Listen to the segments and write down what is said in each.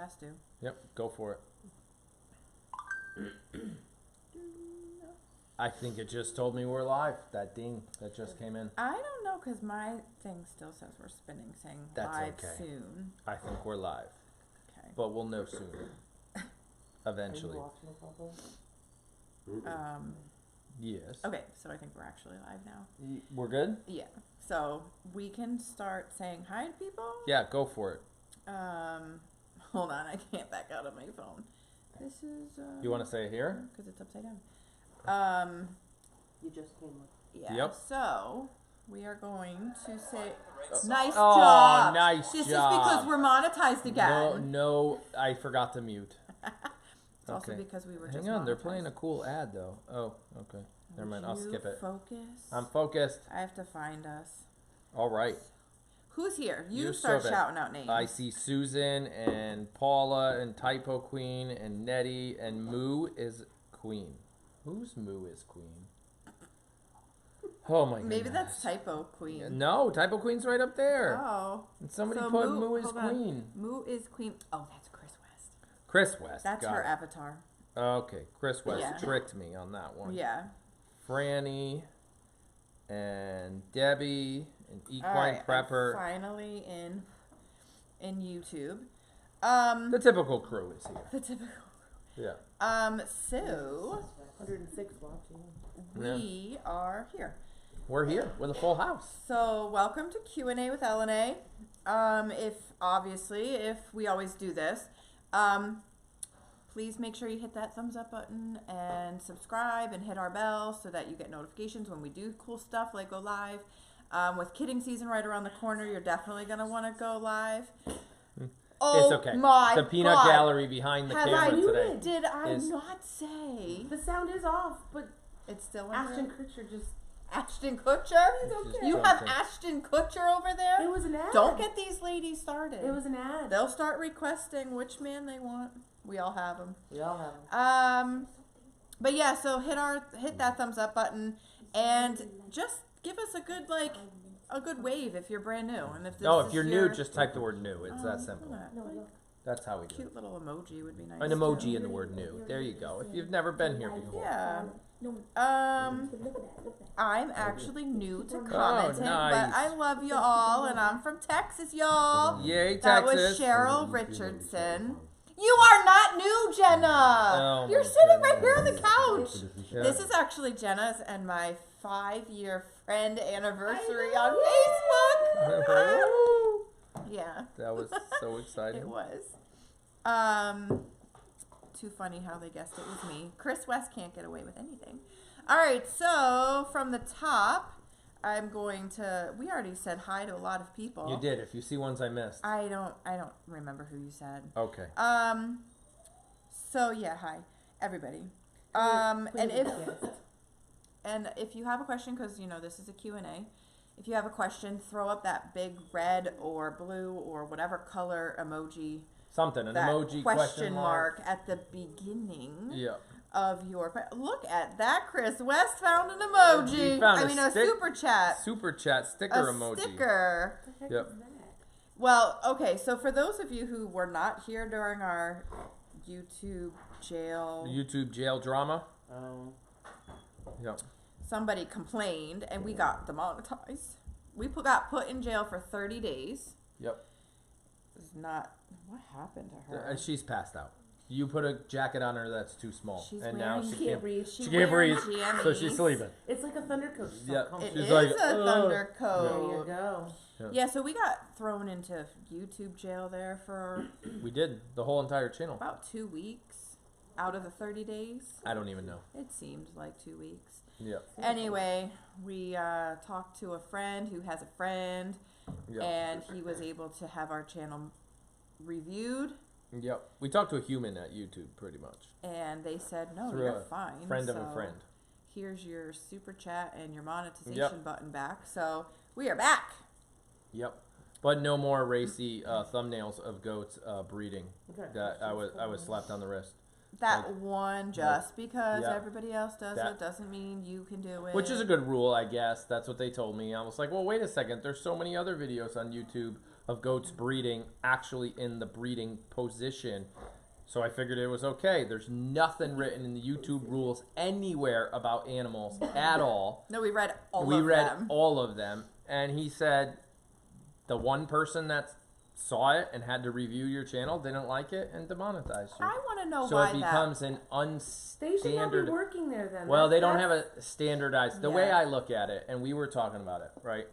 has to. Yep, go for it. I think it just told me we're live. That ding that just came in. I don't know because my thing still says we're spinning, saying That's live okay. soon. I think we're live. Okay. But we'll know soon. Eventually. Yes. Okay, so I think we're actually live now. We're good? Yeah. So we can start saying hi to people. Yeah, go for it. Hold on, I can't back out of my phone. This is. You want to say it here? Because it's upside down. You just came up. Yeah. Yep. So we are going to say nice Oh, job. nice This job. is because we're monetized again. No, I forgot to mute. It's also because we were just Hang on, they're monetized. playing a cool ad though. Oh, okay. Never mind, I'll skip it. Focus. I'm focused. I have to find us. All right. Who's here? You You start serve it. shouting out names. I see Susan and Paula and Typo Queen and Nettie and Moo is Queen. Who's Moo is Queen? Oh my god. Maybe that's Typo Queen. No, Typo Queen's right up there. Oh. And somebody So put Moo is hold on. Queen. Moo is Queen. Oh, that's Chris West. Chris West. That's got her it. avatar. Okay, Chris West Yeah. tricked me on that one. Yeah. Franny and Debbie and All Equine right, I'm Prepper. finally in YouTube. The typical crew is here. The typical. Yeah. So 106 watching. we are here. We're here with a full house. So welcome to Q&A with LNA. If we always do this, please make sure you hit that thumbs up button and subscribe and hit our bell so that you get notifications when we do cool stuff like go live. With kidding season right around the corner, you're definitely going to want to go live. Oh, It's okay. my The peanut God. gallery behind the Have camera I today. Did I is- not say? The sound is off, but It's still in Ashton there? Kutcher just. Ashton Kutcher? He's okay. You Just have something. Ashton Kutcher over there? It was an ad. Don't get these ladies started. It was an ad. They'll start requesting which man they want. We all have them. We all have them. But yeah, so hit that thumbs up button and just give us a good wave if you're brand new. And if this No, is if you're your, new, just type the word new. It's that simple. like, That's how we do it. cute little emoji would be nice. An emoji too. in the word new. There you go. If you've never been here before. Yeah. I'm actually new to commenting, nice. but I love you all, and I'm from Texas, y'all. Yay, That was Texas. Cheryl Richardson. You are not new, Jenna. Oh, You're my sitting right here on the goodness. couch. Yeah. This is actually Jenna's and my 5-year friend anniversary on Facebook. Yeah, That was so exciting. it was. Too funny how they guessed it was me. Chris West can't get away with anything. All right, so from the top, I'm going to. We already said hi to a lot of people. You did. If you see ones I missed. I don't remember who you said. Okay. So yeah, hi everybody. And if you have a question, because this is a Q&A, if you have a question, throw up that big red or blue or whatever color emoji. Something. An That emoji question mark at the beginning. Yeah. Of your look at that, Chris West found an emoji. He found a super chat. Super chat sticker a emoji. sticker. Yep. Well, okay, so for those of you who were not here during our YouTube jail, YouTube jail drama. Yep. somebody complained and we got demonetized. We got put in jail for 30 days. Yep. It's not. What happened to her? She's passed out. You put a jacket on her that's too small, She's and now wearing- she can't breathe. She can't breathe, jammies. so she's sleeping. It's like a thunder coat. She's Yeah. not It comfortable. is She's like, a "Ugh." thunder There coat. you go. Yeah, so we got thrown into YouTube jail there for We did the whole entire channel. about 2 weeks out of the 30 days. I don't even know. It seemed like 2 weeks. Yep. Anyway, we talked to a friend who has a friend, Yep. and he was able to have our channel reviewed, Yep. We talked to a human at YouTube, pretty much. and they said, no, Through you're a fine. Friend of a So friend. Here's your super chat and your monetization Yep. button back. So we are back. Yep. But no more racy thumbnails of goats breeding. Okay. That I was slapped on the wrist. That one, just because yeah. everybody else does That- it doesn't mean you can do it. Which is a good rule, I guess. That's what they told me. I was like, well, wait a second. There's so many other videos on YouTube of goats breeding actually in the breeding position. So I figured it was okay. There's nothing written in the YouTube rules anywhere about animals at all. No, we read all of them. We read all of them. And he said the one person that saw it and had to review your channel didn't like it and demonetized you. I want to know So why it becomes an They should not be unstandard. working there then. Well, they don't That's- have a standardized. The Yeah. way I look at it, and we were talking about it, right?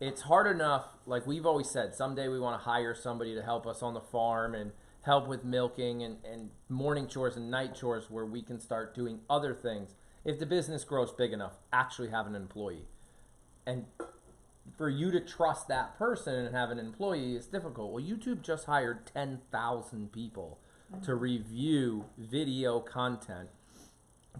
It's hard enough. Like we've always said, someday we want to hire somebody to help us on the farm and help with milking and morning chores and night chores where we can start doing other things. If the business grows big enough, actually have an employee. And for you to trust that person and have an employee is difficult. Well, YouTube just hired 10,000 people to review video content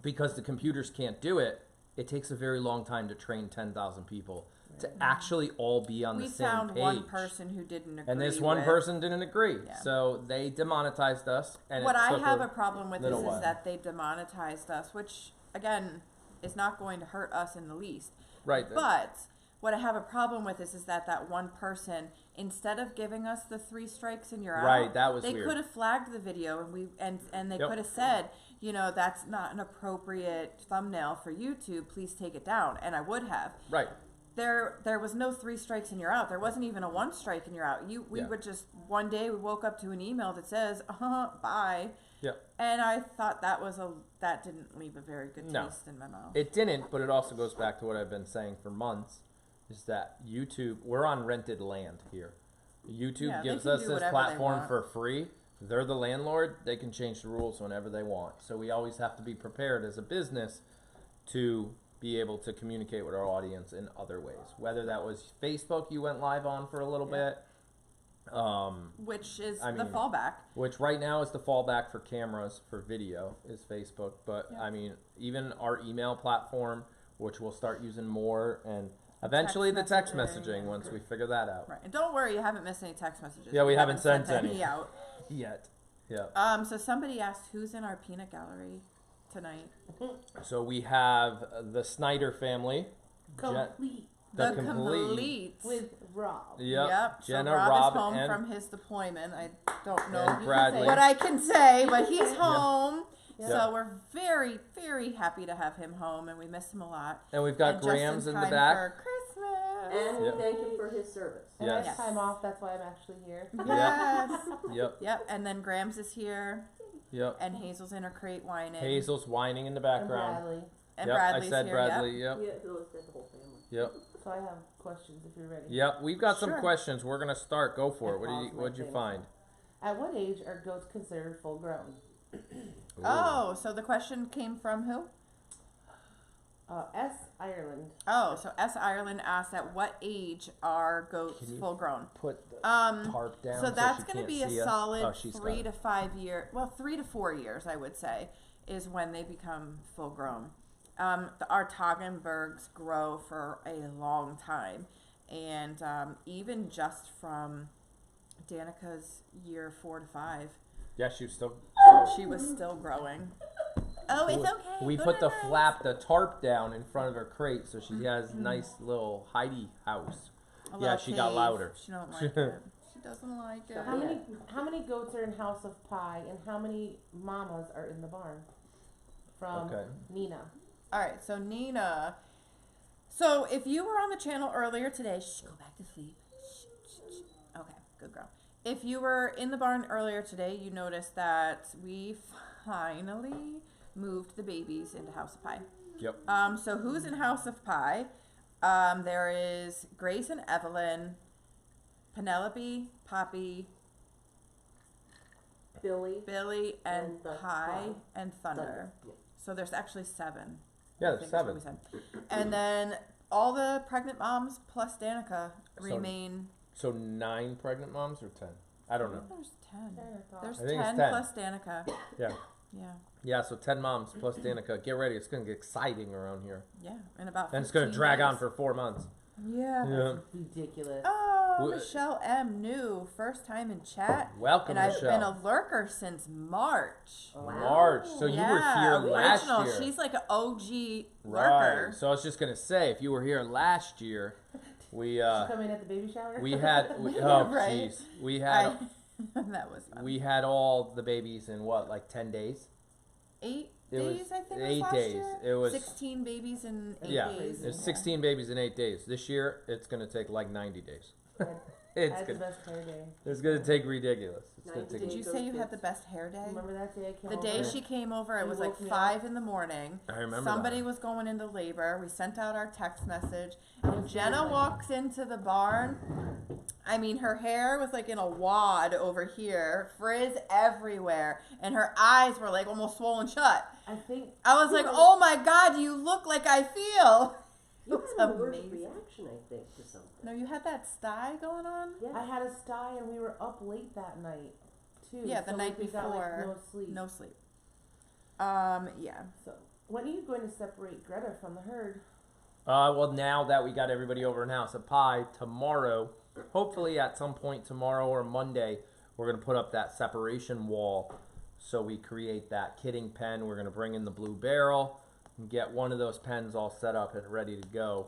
because the computers can't do it. It takes a very long time to train 10,000 people to actually all be on the same page. We found one person who didn't agree. And this one with. person didn't agree. Yeah. So they demonetized us. And What it I took have a problem with little is while. that they demonetized us, which again is not going to hurt us in the least. Right. But what I have a problem with is that one person, instead of giving us the 3 strikes and you're out, Right, that was they weird. could have flagged the video and they Yep. could have said, you know, that's not an appropriate thumbnail for YouTube. Please take it down. And I would have. Right. There was no 3 strikes and you're out. There wasn't even a 1 strike and you're out. We Yeah. would just one day we woke up to an email that says, bye. Yep. And I thought that didn't leave a very good No. taste in my mouth. It didn't, but it also goes back to what I've been saying for months, is that YouTube, we're on rented land here. YouTube Yeah, they gives can us do this whatever they platform want. for free. They're the landlord. They can change the rules whenever they want. So we always have to be prepared as a business to be able to communicate with our audience in other ways. Whether that was Facebook you went live on for a little bit, Which is I the mean, fallback. which right now is the fallback for cameras for video is Facebook. But Yeah. I mean, even our email platform, which we'll start using more, and eventually the text messaging once we figure that out. Right. And don't worry, you haven't missed any text messages. Yeah, we haven't sent any any. out. Yet. Yeah. So somebody asked who's in our peanut gallery tonight. So we have the Snyder family. Complete The complete. complete. with Rob. Yep. Jenna, so Rob Rob, is home and, from his deployment. I don't know and Bradley. what I can say, but he's home. Yeah. So we're very, very happy to have him home, and we miss him a lot. And we've got And just Grams in the time back. for Christmas. And we Yep. thank him for his service. And I Yes. have time off, that's why I'm actually here. Yes. Yep. Yep. And then Grams is here, Yep. and Hazel's in her crate whining. Hazel's whining in the And background. Bradley. And Yep. Bradley's I said here. Bradley. Yep. Yep. Yeah, it was the whole family. Yep. So I have questions if you're ready. Yep. We've got some Sure. questions. We're gonna start. Go for it. I paused my What'd you thing. find? At what age are goats considered full grown? Oh, so the question came from who? S. Ireland. Oh, so S. Ireland asked, at what age are goats Can you full grown? Put the Um, tarp down. so that's she going to can't be a see us. solid Oh, she's got 3 it. to 5 year, well, 3 to 4 years, I would say, is when they become full grown. Our Toggenburgs grow for a long time, and even just from Danica's year 4 to 5, Yeah, she was still. she was still growing. Oh, it's okay. We Go put to the nurse. the tarp down in front of her crate, so she has a nice little hidey house. A Yeah, little she got cave. louder. She don't like it. She doesn't like it. How many goats are in House of Pie, and how many mamas are in the barn? From Okay. Nina. All right, so Nina. So if you were on the channel earlier today, go back to sleep. Okay, good girl. If you were in the barn earlier today, you noticed that we finally moved the babies into House of Pie. Yep. So who's in House of Pie? There is Grace and Evelyn, Penelope, Poppy, Billy, and And the Pie, Pie. and Thunder. Thunder. Yeah. So there's actually 7. Yeah, I there's think that's what 7. we said. And then all the pregnant moms plus Danica So- remain. So 9 pregnant moms or 10? I don't know. There's 10. There's I think it's 10 10. plus Danica. Yeah. Yeah. Yeah, so 10 moms plus Danica. Get ready. It's going to get exciting around here. Yeah. In about And it's going to 15 drag days. on for 4 months. Yeah. Yeah. Ridiculous. Oh, Wh- Michelle M. new. First time in chat. Welcome, And I've Michelle. been a lurker since March. March. So you were here last original. year. She's like an OG Right. lurker. So I was just going to say, if you were here last year, We She come in at the baby shower. we had oh Right. jeez, we had that was fun. we had all the babies in what, like 10 days? 8 It was days, I think. 8 last days. Year. It was 16 babies in 8 yeah. days. There's Yeah. 16 babies in 8 days. This year it's gonna take like 90 days. I It's had the gonna, best hair day. it's gonna take ridiculous. It's gonna 90 take. Did days. you Those say you had kids. the best hair day? Remember that day I came The over? day she came over, it You was like woke me 5 in the morning. I remember Somebody that. was going into labor. We sent out our text message, I and was Jenna feeling- walks into the barn. I mean, her hair was like in a wad over here, frizz everywhere, and her eyes were like almost swollen shut. I think I was like, "Oh my God, you look like I feel." You It was had an allergic amazing. reaction, I think, to something. No, you had that sty going on. Yeah. I had a sty and we were up late that night too. Yeah, the so night we got, before. like, no sleep. No sleep. Yeah. So when are you going to separate Greta from the herd? Well, now that we got everybody over in House of Pie, tomorrow, hopefully at some point tomorrow or Monday, we're gonna put up that separation wall. So we create that kidding pen. We're gonna bring in the blue barrel and get one of those pens all set up and ready to go.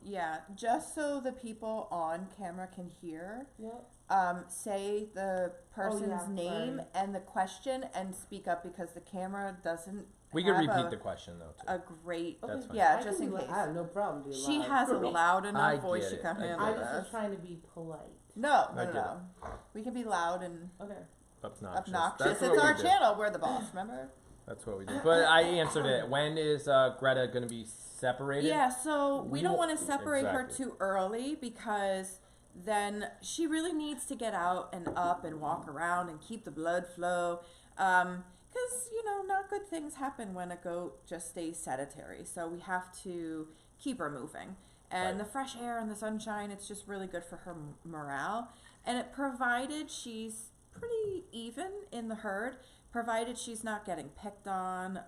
Yeah, just so the people on camera can hear, Yep. say the person's yeah, name sorry. and the question and speak up because the camera doesn't We can have repeat the question though too. a great, That's Okay. fine. yeah, I just can in do it. case. I have no problem doing She live. has a loud I enough voice get she it. can I get handle I it. was this. just trying to be polite. No, I no, get no. We can be loud and Okay. Obnoxious. obnoxious. That's It's what our we do. channel. We're the boss, remember? That's what we do. But I answered it. When is Greta gonna be separated? Yeah, so we We don't will- want to separate her exactly. too early because then she really needs to get out and up and walk around and keep the blood flow. Because, not good things happen when a goat just stays sedentary. So we have to keep her moving. And Right. the fresh air and the sunshine, it's just really good for her morale. And it provided she's pretty even in the herd, provided she's not getting picked on.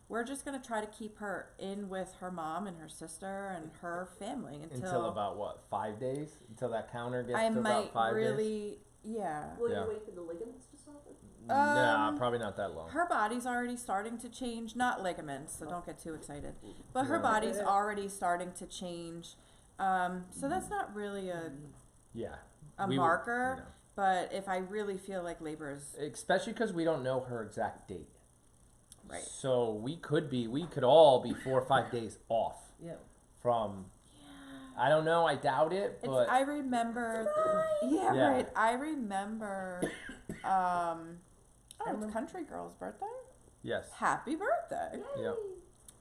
We're just going to try to keep her in with her mom and her sister and her family Until about what, 5 days? Until that counter gets I to about might 5 days? really, yeah. Will Yeah. you wait for the ligaments to soften? Nah, probably not that long. Her body's already starting to change, not ligaments, so don't get too excited. But her No. body's already starting to change. So that's not really a Yeah. a marker. But if I really feel like labor is Especially because we don't know her exact date. right. So we could all be 4 or 5 days off Yep. from, I don't know, I doubt it, It's, but I remember, yeah, Yeah. right. I remember, it's Country Girl's birthday. yes. Happy birthday. Yep.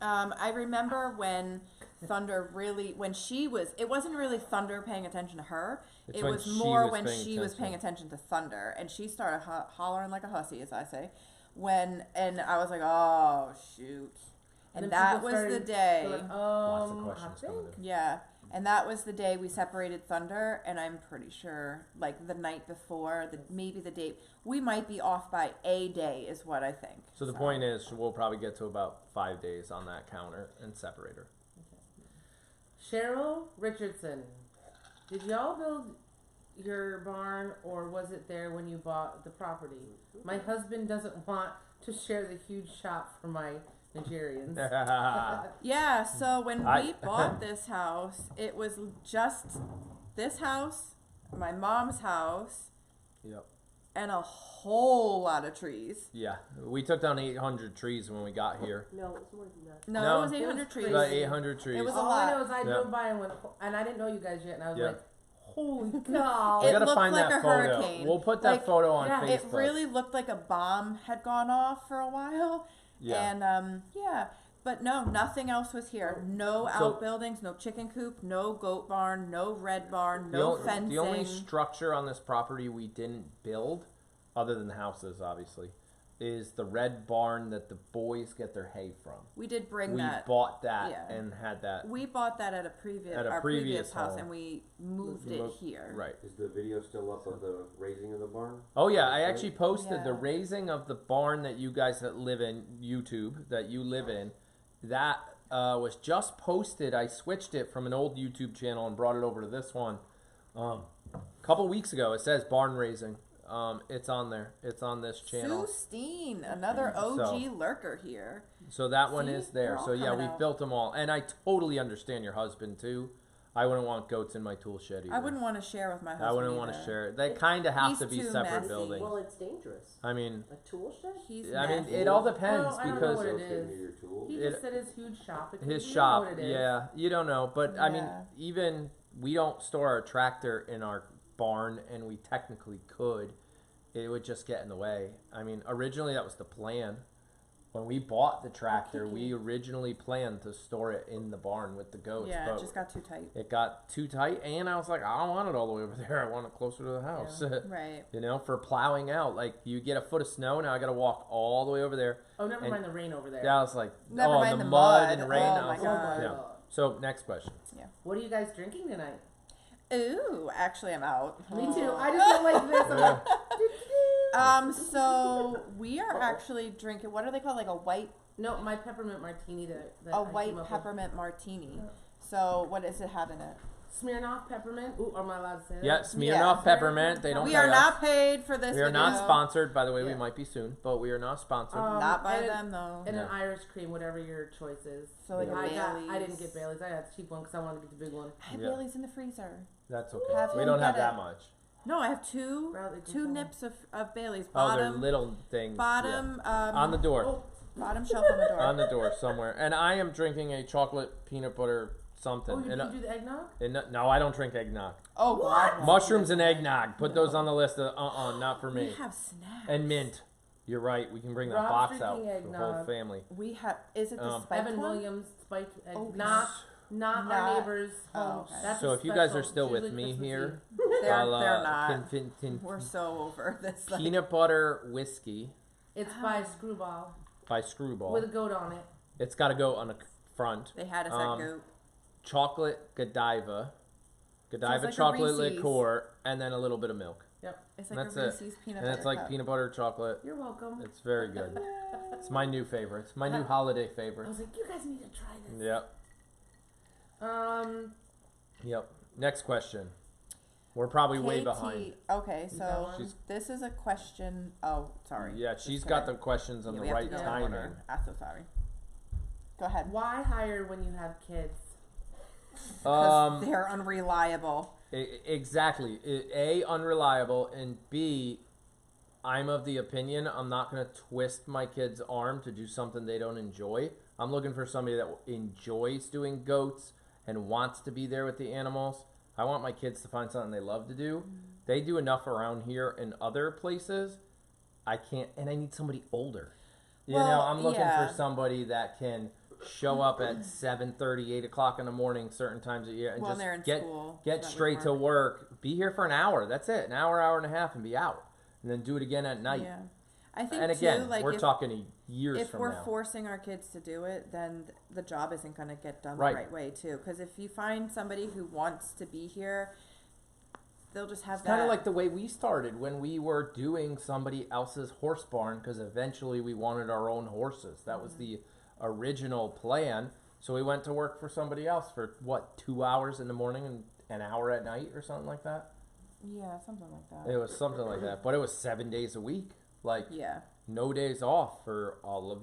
I remember when Thunder it wasn't really Thunder paying attention to her. It's It when was she more was when paying she was attention. paying attention to Thunder, and she started hollering like a hussy, as I say. And I was like, oh shoot, and then that people was the started day. going, Lots of I questions coming think. in. Yeah, and that was the day we separated Thunder, and I'm pretty sure, like the night before, maybe the date, we might be off by a day, is what I think. So the point is, we'll probably get to about 5 days on that counter and separate her. Cheryl Richardson, did y'all build your barn or was it there when you bought the property? My husband doesn't want to share the huge shop for my Nigerians. Yeah, so when I- we bought this house, it was just this house, my mom's house, Yep. and a whole lot of trees. Yeah, we took down 800 trees when we got here. No, it's more than that. No, No, it was it 800 trees. About 800 trees. It was a All lot. I know is I Yeah. drove by and went, and I didn't know you guys yet, and I was Yeah. like, holy cow. We It gotta looked find like that a photo. hurricane. We'll put that Like, photo on yeah, Facebook. It really looked like a bomb had gone off for a while. Yeah. And yeah, but no, nothing else was here. No So- outbuildings, no chicken coop, no goat barn, no red barn, The no o- fencing. The only structure on this property we didn't build, other than the houses, obviously, is the red barn that the boys get their hay from. We did bring We that. bought that yeah. and had that. We bought that at a previous At a our previous previous house, home. and we moved it here. Right. Is the video still up of the raising of the barn? Oh yeah, I actually posted the Yeah. raising of the barn that you guys that live in YouTube that you live in. That was just posted. I switched it from an old YouTube channel and brought it over to this one. A couple weeks ago. It says barn raising. It's on there. It's on this channel. Sue Steen, another OG lurker here. So that one See? is there. They're all So yeah, coming we've out. built them all, and I totally understand your husband too. I wouldn't want goats in my tool shed either. I wouldn't want to share with my husband. I wouldn't want to either. share. They kind of have He's to be too separate messy. buildings. Well, it's dangerous. I mean, A tool shed? He's I mean, messy. it all depends Well, I don't know because what it So it's gonna is. be your tool. He just said his huge shop. It could his be, you shop, know what it is. yeah, you don't know. But I mean, Yeah. even we don't store our tractor in our barn, and we technically could. It would just get in the way. I mean, originally that was the plan. When we bought the tractor, we originally planned to store it in the barn with the goats. Yeah, but it just got too tight. it got too tight, and I was like, I don't want it all the way over there. I want it closer to the house. Right. You know, for plowing out. Like, you get a foot of snow, now I got to walk all the way over there. Oh, never And- mind the rain over there. Yeah, I was like, Never oh, mind the the mud mud. and rain. Oh I my was Oh like, my yeah. God. So, next question. What are you guys drinking tonight? Ooh, actually, I'm out. Me too. I just don't like this. I'm like, So we are actually drinking. What are they called? Like a white, no, my peppermint martini that a I white came up peppermint martini. So what does it have in it? with. Smirnoff peppermint. Ooh, am I allowed to say that? Yeah, Smirnoff Yeah. peppermint. They don't We pay are us. not paid for this. We are not video. sponsored. By the way, we Yeah. might be soon, but we are not sponsored. Not by and them though. And an Yeah. Irish cream, whatever your choice is. So like a I Bailey's. didn't get Bailey's. I got the cheap one because I wanted to get the big one. I have Yeah. Bailey's in the freezer. That's okay. Have We him don't have get that it. much. No, I have two Bradley can two tell. nips of Bailey's. Oh, they're Bottom, little things. bottom, On the door. Oh, bottom shelf on the door. On the door somewhere. And I am drinking a chocolate peanut butter something. oh, you and, did you do the eggnog? no, I don't drink eggnog. Oh God. no. Mushrooms and eggnog. Put those on the list. Of, not for We me. have snacks. And mint. You're right. We can bring that Rob's box out drinking for the whole eggnog. family. We have. Is it the Um, spiked Evan one? Williams spiked egg. Oh, not Not- our neighbors. Oh, okay. That's So a if you guys special. are still It's with usually me Christmas here, Eve. They're I'll, not. can We're so over this. Like, peanut butter whiskey It's by Screwball by Screwball. with a goat on it. It's got to go on the front. they had us Um, at Goat. Chocolate Godiva. Godiva like a chocolate Reese's. liqueur, and then a little bit of milk. It's like that's a it. Reese's peanut And butter it's like cup. peanut butter chocolate. You're welcome. It's very good. It's my new favorite. It's my new holiday I favorite. was like, you guys need to try this. Yep. Yep. Next question. We're probably way KT behind. Okay, You so got one? She's- this is a question. Oh, sorry. Yeah, Just she's kidding. got the questions on Yeah, the we have to right go in timing. order. I'm so sorry. Go ahead. Why hire when you have kids? Because they're unreliable. Exactly. A, unreliable, and B, I'm of the opinion I'm not going to twist my kid's arm to do something they don't enjoy. I'm looking for somebody that enjoys doing goats and wants to be there with the animals. I want my kids to find something they love to do. They do enough around here in other places. I can't, and I need somebody older. You know, Well, I'm looking yeah. for somebody that can show up at 7:30, 8 o'clock in the morning, certain times of year, and Well, just they're in get school, so get that would straight to work. work. Be here for an hour. That's it, an hour, hour and a half, and be out, and then do it again at night. Yeah. I think And again, too, like we're if, talking years if from we're now. forcing our kids to do it, then the job isn't going to get done Right. the right way too. Because if you find somebody who wants to be here, they'll just have It's that. kind of like the way we started when we were doing somebody else's horse barn, because eventually we wanted our own horses. That was the original plan. So we went to work for somebody else for what, 2 hours in the morning and an hour at night or something like that. Yeah, something like that. It was something like that, but it was 7 days a week, like Yeah. no days off for all of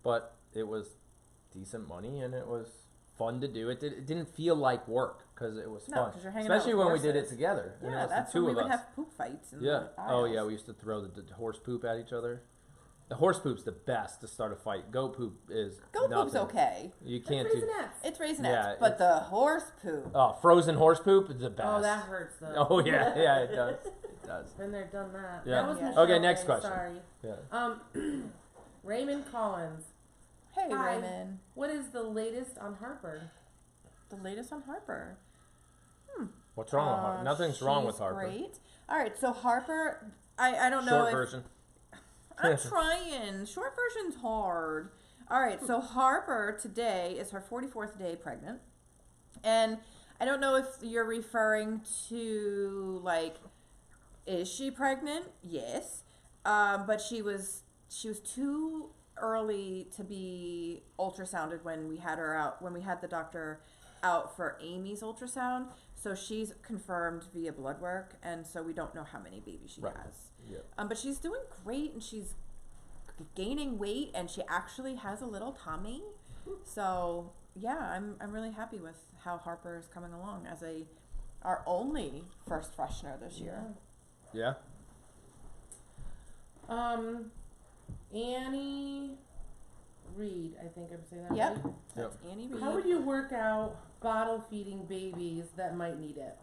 but it was decent money and it was fun to do. It didn't feel like work because it was No, fun, 'cause you're hanging out especially with when we did it horses. together. And it Yeah, was that's the two when we of would us. have poop fights. In Yeah. the Oh aisles. yeah, we used to throw the horse poop at each other. The horse poop's the best to start a fight. Goat poop is Goat poop's nothing. okay. You can't It's do. Raisinets. It's raisinets, Yeah, but it's- the horse poop. Oh, frozen horse poop is the best. Oh, that hurts though. Oh yeah, yeah, it does. It does. Been there, done that. Yeah. That was Yeah. Michelle Okay, next Ray, question. Sorry. Yeah. Raymond Collins. Hey, Hi. Raymond. What is the latest on Harper? The latest on Harper. What's wrong with Harper? Nothing's wrong with She's Harper. Great. All right, so Harper, I don't know Short if version. I'm trying. Short version's hard. All right, so Harper today is her 44th day pregnant, and I don't know if you're referring to like, is she pregnant? Yes, but she was too early to be ultrasounded when we had her out, when we had the doctor out for Amy's ultrasound. So she's confirmed via blood work, and so we don't know how many babies she Right. has. Yeah. But she's doing great, and she's gaining weight, and she actually has a little tummy. So yeah, I'm really happy with how Harper is coming along as our only first freshener this year. Yeah. Annie Reed, I think I'm saying that Yep. right. That's Annie Reed. How would you work out bottle feeding babies that might need it?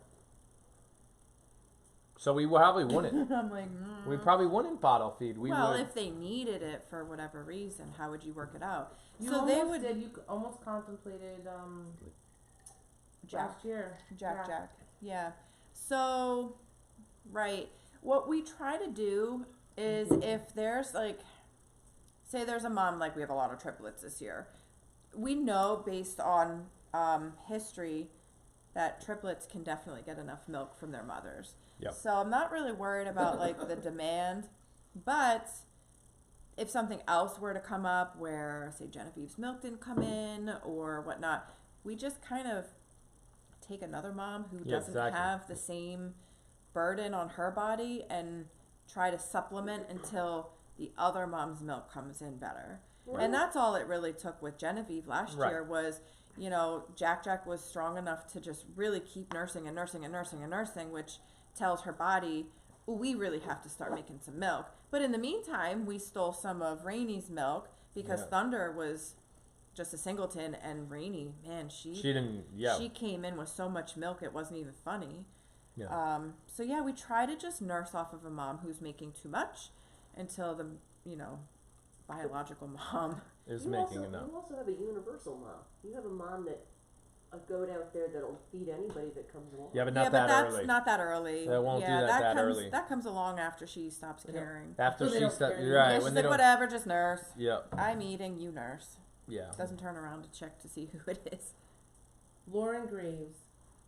So we probably wouldn't. I'm like, We probably wouldn't bottle feed. We well, would. if they needed it for whatever reason, how would you work it out? You So almost they would did. You almost contemplated Jack. last year. Jack. Yeah. So, right. What we try to do is if there's like, say there's a mom, like we have a lot of triplets this year. We know based on history that triplets can definitely get enough milk from their mothers. Yep. So I'm not really worried about like the demand, but if something else were to come up where, say, Genevieve's milk didn't come in or whatnot, we just kind of take another mom who doesn't exactly. have the same burden on her body and try to supplement until the other mom's milk comes in better. Right. And that's all it really took with Genevieve last Right. year was, you know, Jack was strong enough to just really keep nursing and nursing and nursing and nursing, which tells her body, well, we really have to start making some milk. But in the meantime, we stole some of Rainy's milk because Yeah. Thunder was just a singleton, and Rainy, man, she didn't. Yeah. she came in with so much milk it wasn't even funny. Yeah. So yeah, we try to just nurse off of a mom who's making too much until the, you know, biological mom Is You making also, enough. You also have a universal mom. You have a mom that a goat out there that'll feed anybody that comes along. Yeah, but not yeah, that but that's early. not that early. They won't do yeah, that that comes, early. That comes along after she stops They don't- caring. After So they she don't started, care you're right. Yeah, When she's they like, don't. whatever, just nurse. Yeah. I'm eating, you nurse. Yeah. Doesn't turn around to check to see who it is. Lauren Graves,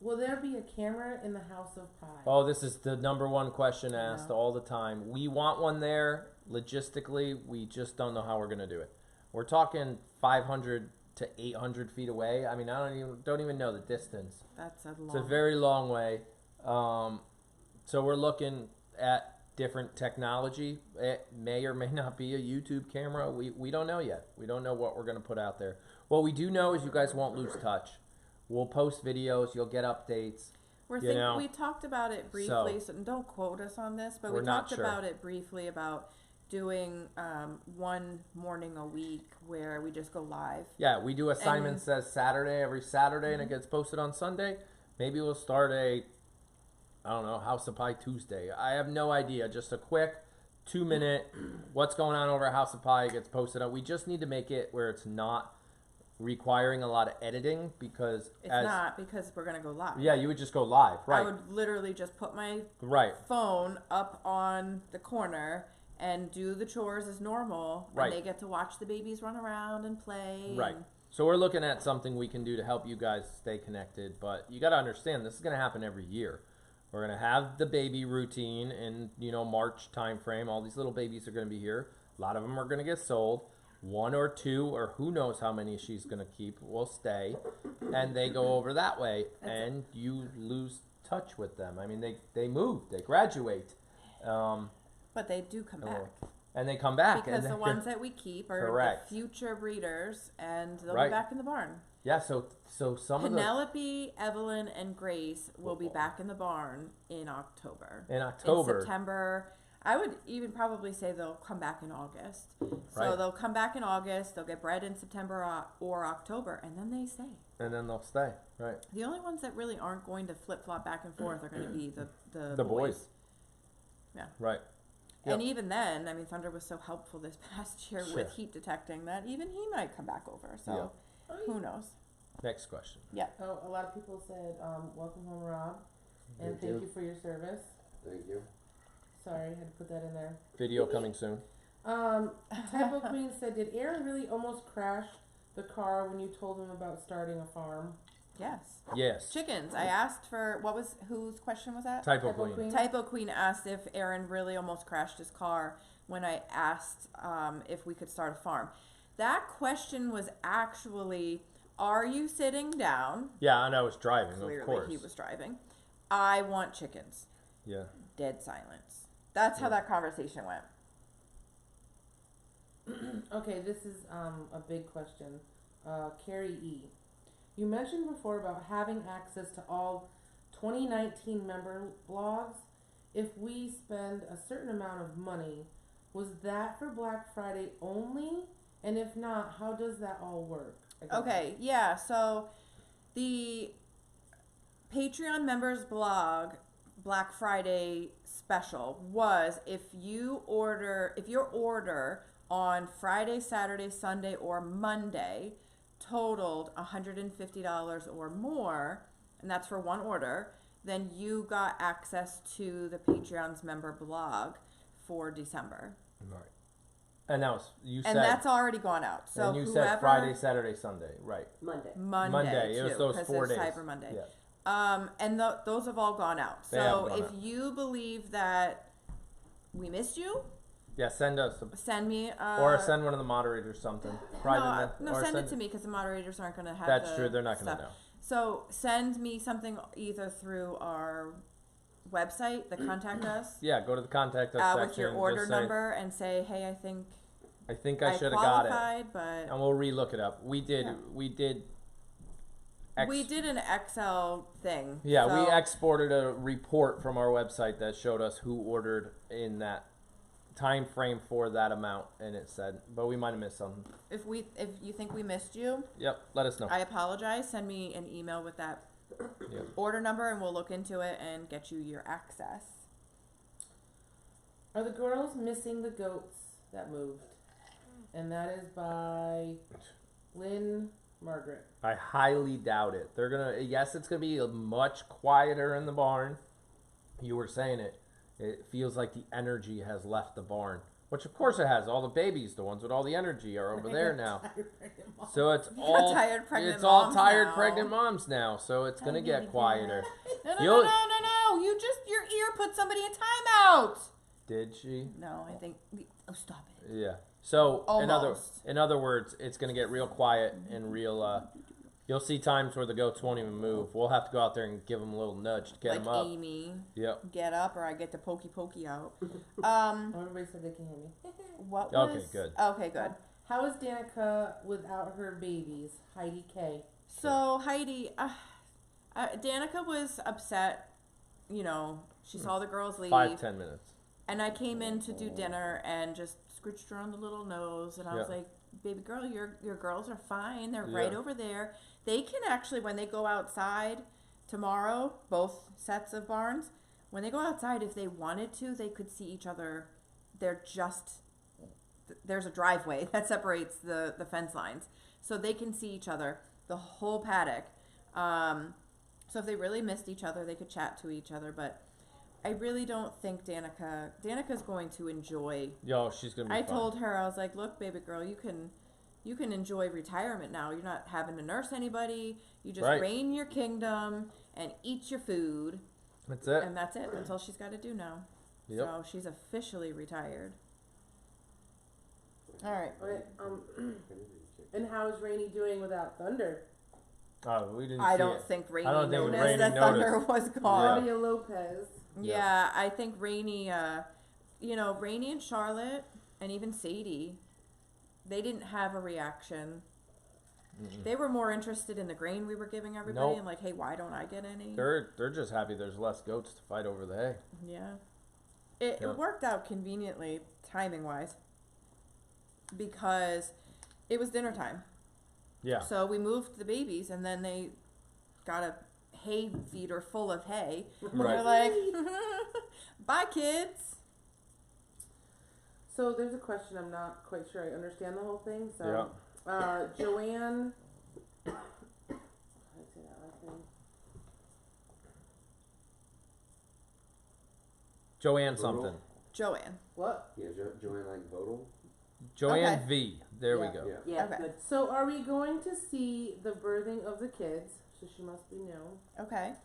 will there be a camera in the House of Pie? Oh, this is the number one question I asked know. all the time. We want one there. Logistically, we just don't know how we're gonna do it. We're talking 500 to 800 feet away. I mean, I don't even know the distance. That's a long. It's a very long way. So we're looking at different technology. It may or may not be a YouTube camera. We don't know yet. We don't know what we're gonna put out there. What we do know is you guys won't lose touch. We'll post videos. You'll get updates. We talked about it briefly, so don't quote us on this, but we We're not talked sure. about it briefly about doing one morning a week where we just go live. Yeah, we do assignment And- says Saturday every Saturday, and it gets posted on Sunday. Maybe we'll start I don't know, House of Pie Tuesday. I have no idea. Just a quick 2-minute, what's going on over at House of Pie gets posted up. We just need to make it where it's not requiring a lot of editing because It's not because we're gonna go live. Yeah, you would just go live, right? I would literally just put my Right. phone up on the corner and do the chores as normal. Right. And they get to watch the babies run around and play. Right. and- So we're looking at something we can do to help you guys stay connected, but you got to understand this is going to happen every year. We're going to have the baby routine in, March time frame. All these little babies are going to be here. A lot of them are going to get sold. 1 or 2 or who knows how many she's going to keep will stay, and they go over that way, and you lose touch with them. I mean, they move, they graduate, But they do come back. and they come back. Because and the ones that we keep are Correct. the future breeders, and they'll Right. be back in the barn. yeah, so some of the Penelope, Evelyn, and Grace will be back in the barn in October. in October. In September. I would even probably say they'll come back in August. So Right. they'll come back in August, they'll get bred in September or October, and then they stay. And then they'll stay, right? The only ones that really aren't going to flip-flop back and forth are going to be The boys. Yeah. Right. And Yep. even then, I mean, Thunder was so helpful this past year Sure. with heat detecting that even he might come back over. So who knows? Next question. Oh, a lot of people said, welcome home, Rob, and Thank thank you. you for your service. Thank you. Sorry, I had to put that in there. Video coming soon. Typo Queen said, did Aaron really almost crash the car when you told him about starting a farm? Yes. Yes. Chickens. I asked for, whose question was that? Typo Typo Queen. Queen. Typo Queen asked if Aaron really almost crashed his car when I asked if we could start a farm. That question was actually, are you sitting down? Yeah, and I was driving, Clearly of course. he was driving. I want chickens. Yeah. Dead silence. That's how that conversation went. Okay, this is a big question. Carrie E. You mentioned before about having access to all 2019 member blogs. If we spend a certain amount of money, was that for Black Friday only? And if not, how does that all work? Again? Okay, yeah, so the Patreon members blog Black Friday special was if your order on Friday, Saturday, Sunday, or Monday totaled $150 or more, and that's for one order, then you got access to the Patreon's member blog for December. Right. And that was, you said. And that's already gone out. So and you whoever, said Friday, Saturday, Sunday. Right. Monday. Monday It was too, those 'cause 4 it's days. Cyber Monday. Yeah. And those have all gone out. They have So gone if out. you believe that we missed you, Yeah, send us. send me. Or send one of the moderators something. No, or send it to me because the moderators aren't going to have. That's the true. They're not going to stuff. know. So send me something either through our website, the contact us, Yeah, go to the contact us section. with your and order just say, number, and say, hey, I think I think I I should have got it. qualified, but And we'll relook it up. We did. Yeah. We did. we did an Excel thing. Yeah, we so- exported a report from our website that showed us who ordered in that time frame for that amount, and it said, but we might have missed something. If you think we missed you, Yep, let us know. I apologize. Send me an email with that Yep. order number, and we'll look into it and get you your access. Are the girls missing the goats that moved? And that is by Lynn Margaret. I highly doubt it. They're gonna. Yes, it's gonna be much quieter in the barn. You were saying it. It feels like the energy has left the barn, which of course it has. All the babies, the ones with all the energy, are over there now. So it's all tired pregnant it's all moms tired now. pregnant moms now. So it's gonna get quieter. No, no, You'll- no, no, no, no! You just your ear put somebody in timeout. Did she? No, I think. Oh, stop it. Yeah. So Almost. in other words, it's gonna get real quiet and real. You'll see times where the goats won't even move. We'll have to go out there and give them a little nudge to get Like them up. Amy, Yep. get up, or I get the pokey out. Everybody said they can hear me. What Okay, was? good. Okay, good. How is Danica without her babies? Heidi K. So Heidi, Danica was upset. You know, she saw the girls leave. 5-10 minutes. And I came in to do dinner and just scrooched her on the little nose, and I was Yeah. like, "Baby girl, your girls are fine. They're Yeah. right over there. They can actually, when they go outside tomorrow, both sets of barns, when they go outside, if they wanted to, they could see each other. There's a driveway that separates the fence lines, so they can see each other, the whole paddock. So if they really missed each other, they could chat to each other, but." I really don't think Danica's going to enjoy. Yo, she's gonna be I fine. told her, I was like, look, baby girl, you can enjoy retirement now. You're not having to nurse anybody. You just Right. reign your kingdom and eat your food, That's it. and that's it. That's all she's got to do now. Yep. So she's officially retired. All right. Okay, and how is Rainy doing without Thunder? Oh, we didn't I see don't it. think Rainy I don't think noticed Rainey that Thunder noticed. was gone. Claudia Lopez. Yeah, I think Rainey, Rainey and Charlotte and even Sadie, they didn't have a reaction. They were more interested in the grain we were giving everybody Nope. and like, hey, why don't I get any? They're just happy there's less goats to fight over the hay. Yeah. It Yep. worked out conveniently, timing-wise, because it was dinner time. Yeah. So we moved the babies, and then they got a hay feeder full of hay. And Right. they're like, bye, kids. So there's a question I'm not quite sure I understand the whole thing. So Yeah. Joanne, how do I say that last name? Joanne Voodoo? something. Joanne. What? Yeah, Joanne like Vodal. Joanne Okay. V. There we Yeah. go. Yeah. Yeah, Okay. good. So are we going to see the birthing of the kids? So she must be new. Okay.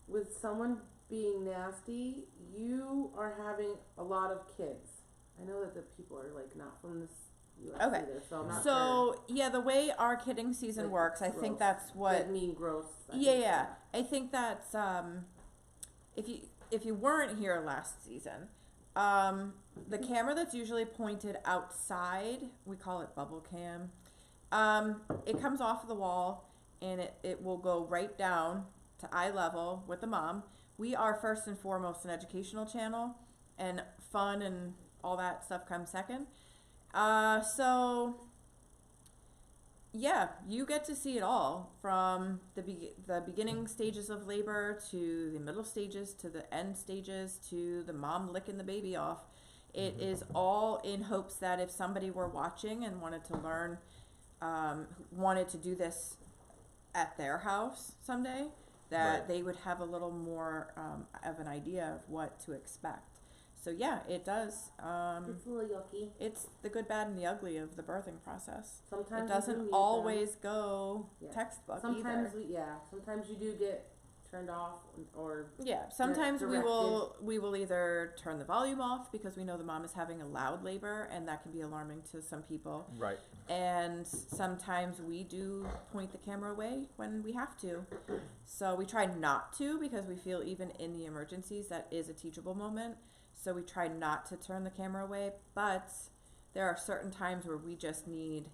With someone being nasty, you are having a lot of kids. I know that the people are like not from this US Okay. either, so I'm not sure. So, yeah, the way our kidding season Like, works, I think gross. that's what... That mean gross. I Yeah, think. yeah. I think that's if you weren't here last season, the camera that's usually pointed outside, we call it bubble cam. It comes off the wall, and it will go right down to eye level with the mom. We are first and foremost an educational channel, and fun and all that stuff comes second. So yeah, you get to see it all from the beginning stages of labor to the middle stages to the end stages to the mom licking the baby off. It is all in hopes that if somebody were watching and wanted to learn, wanted to do this at their house someday, that Right. they would have a little more of an idea of what to expect. So yeah, it does. It's a little yucky. It's the good, bad, and the ugly of the birthing process. Sometimes It you do doesn't need always go Yeah. textbook Sometimes either. sometimes you do get turned off or Yeah, sometimes we directed. will either turn the volume off because we know the mom is having a loud labor, and that can be alarming to some people. Right. And sometimes we do point the camera away when we have to. So we try not to, because we feel even in the emergencies that is a teachable moment. So we try not to turn the camera away, but there are certain times where we just need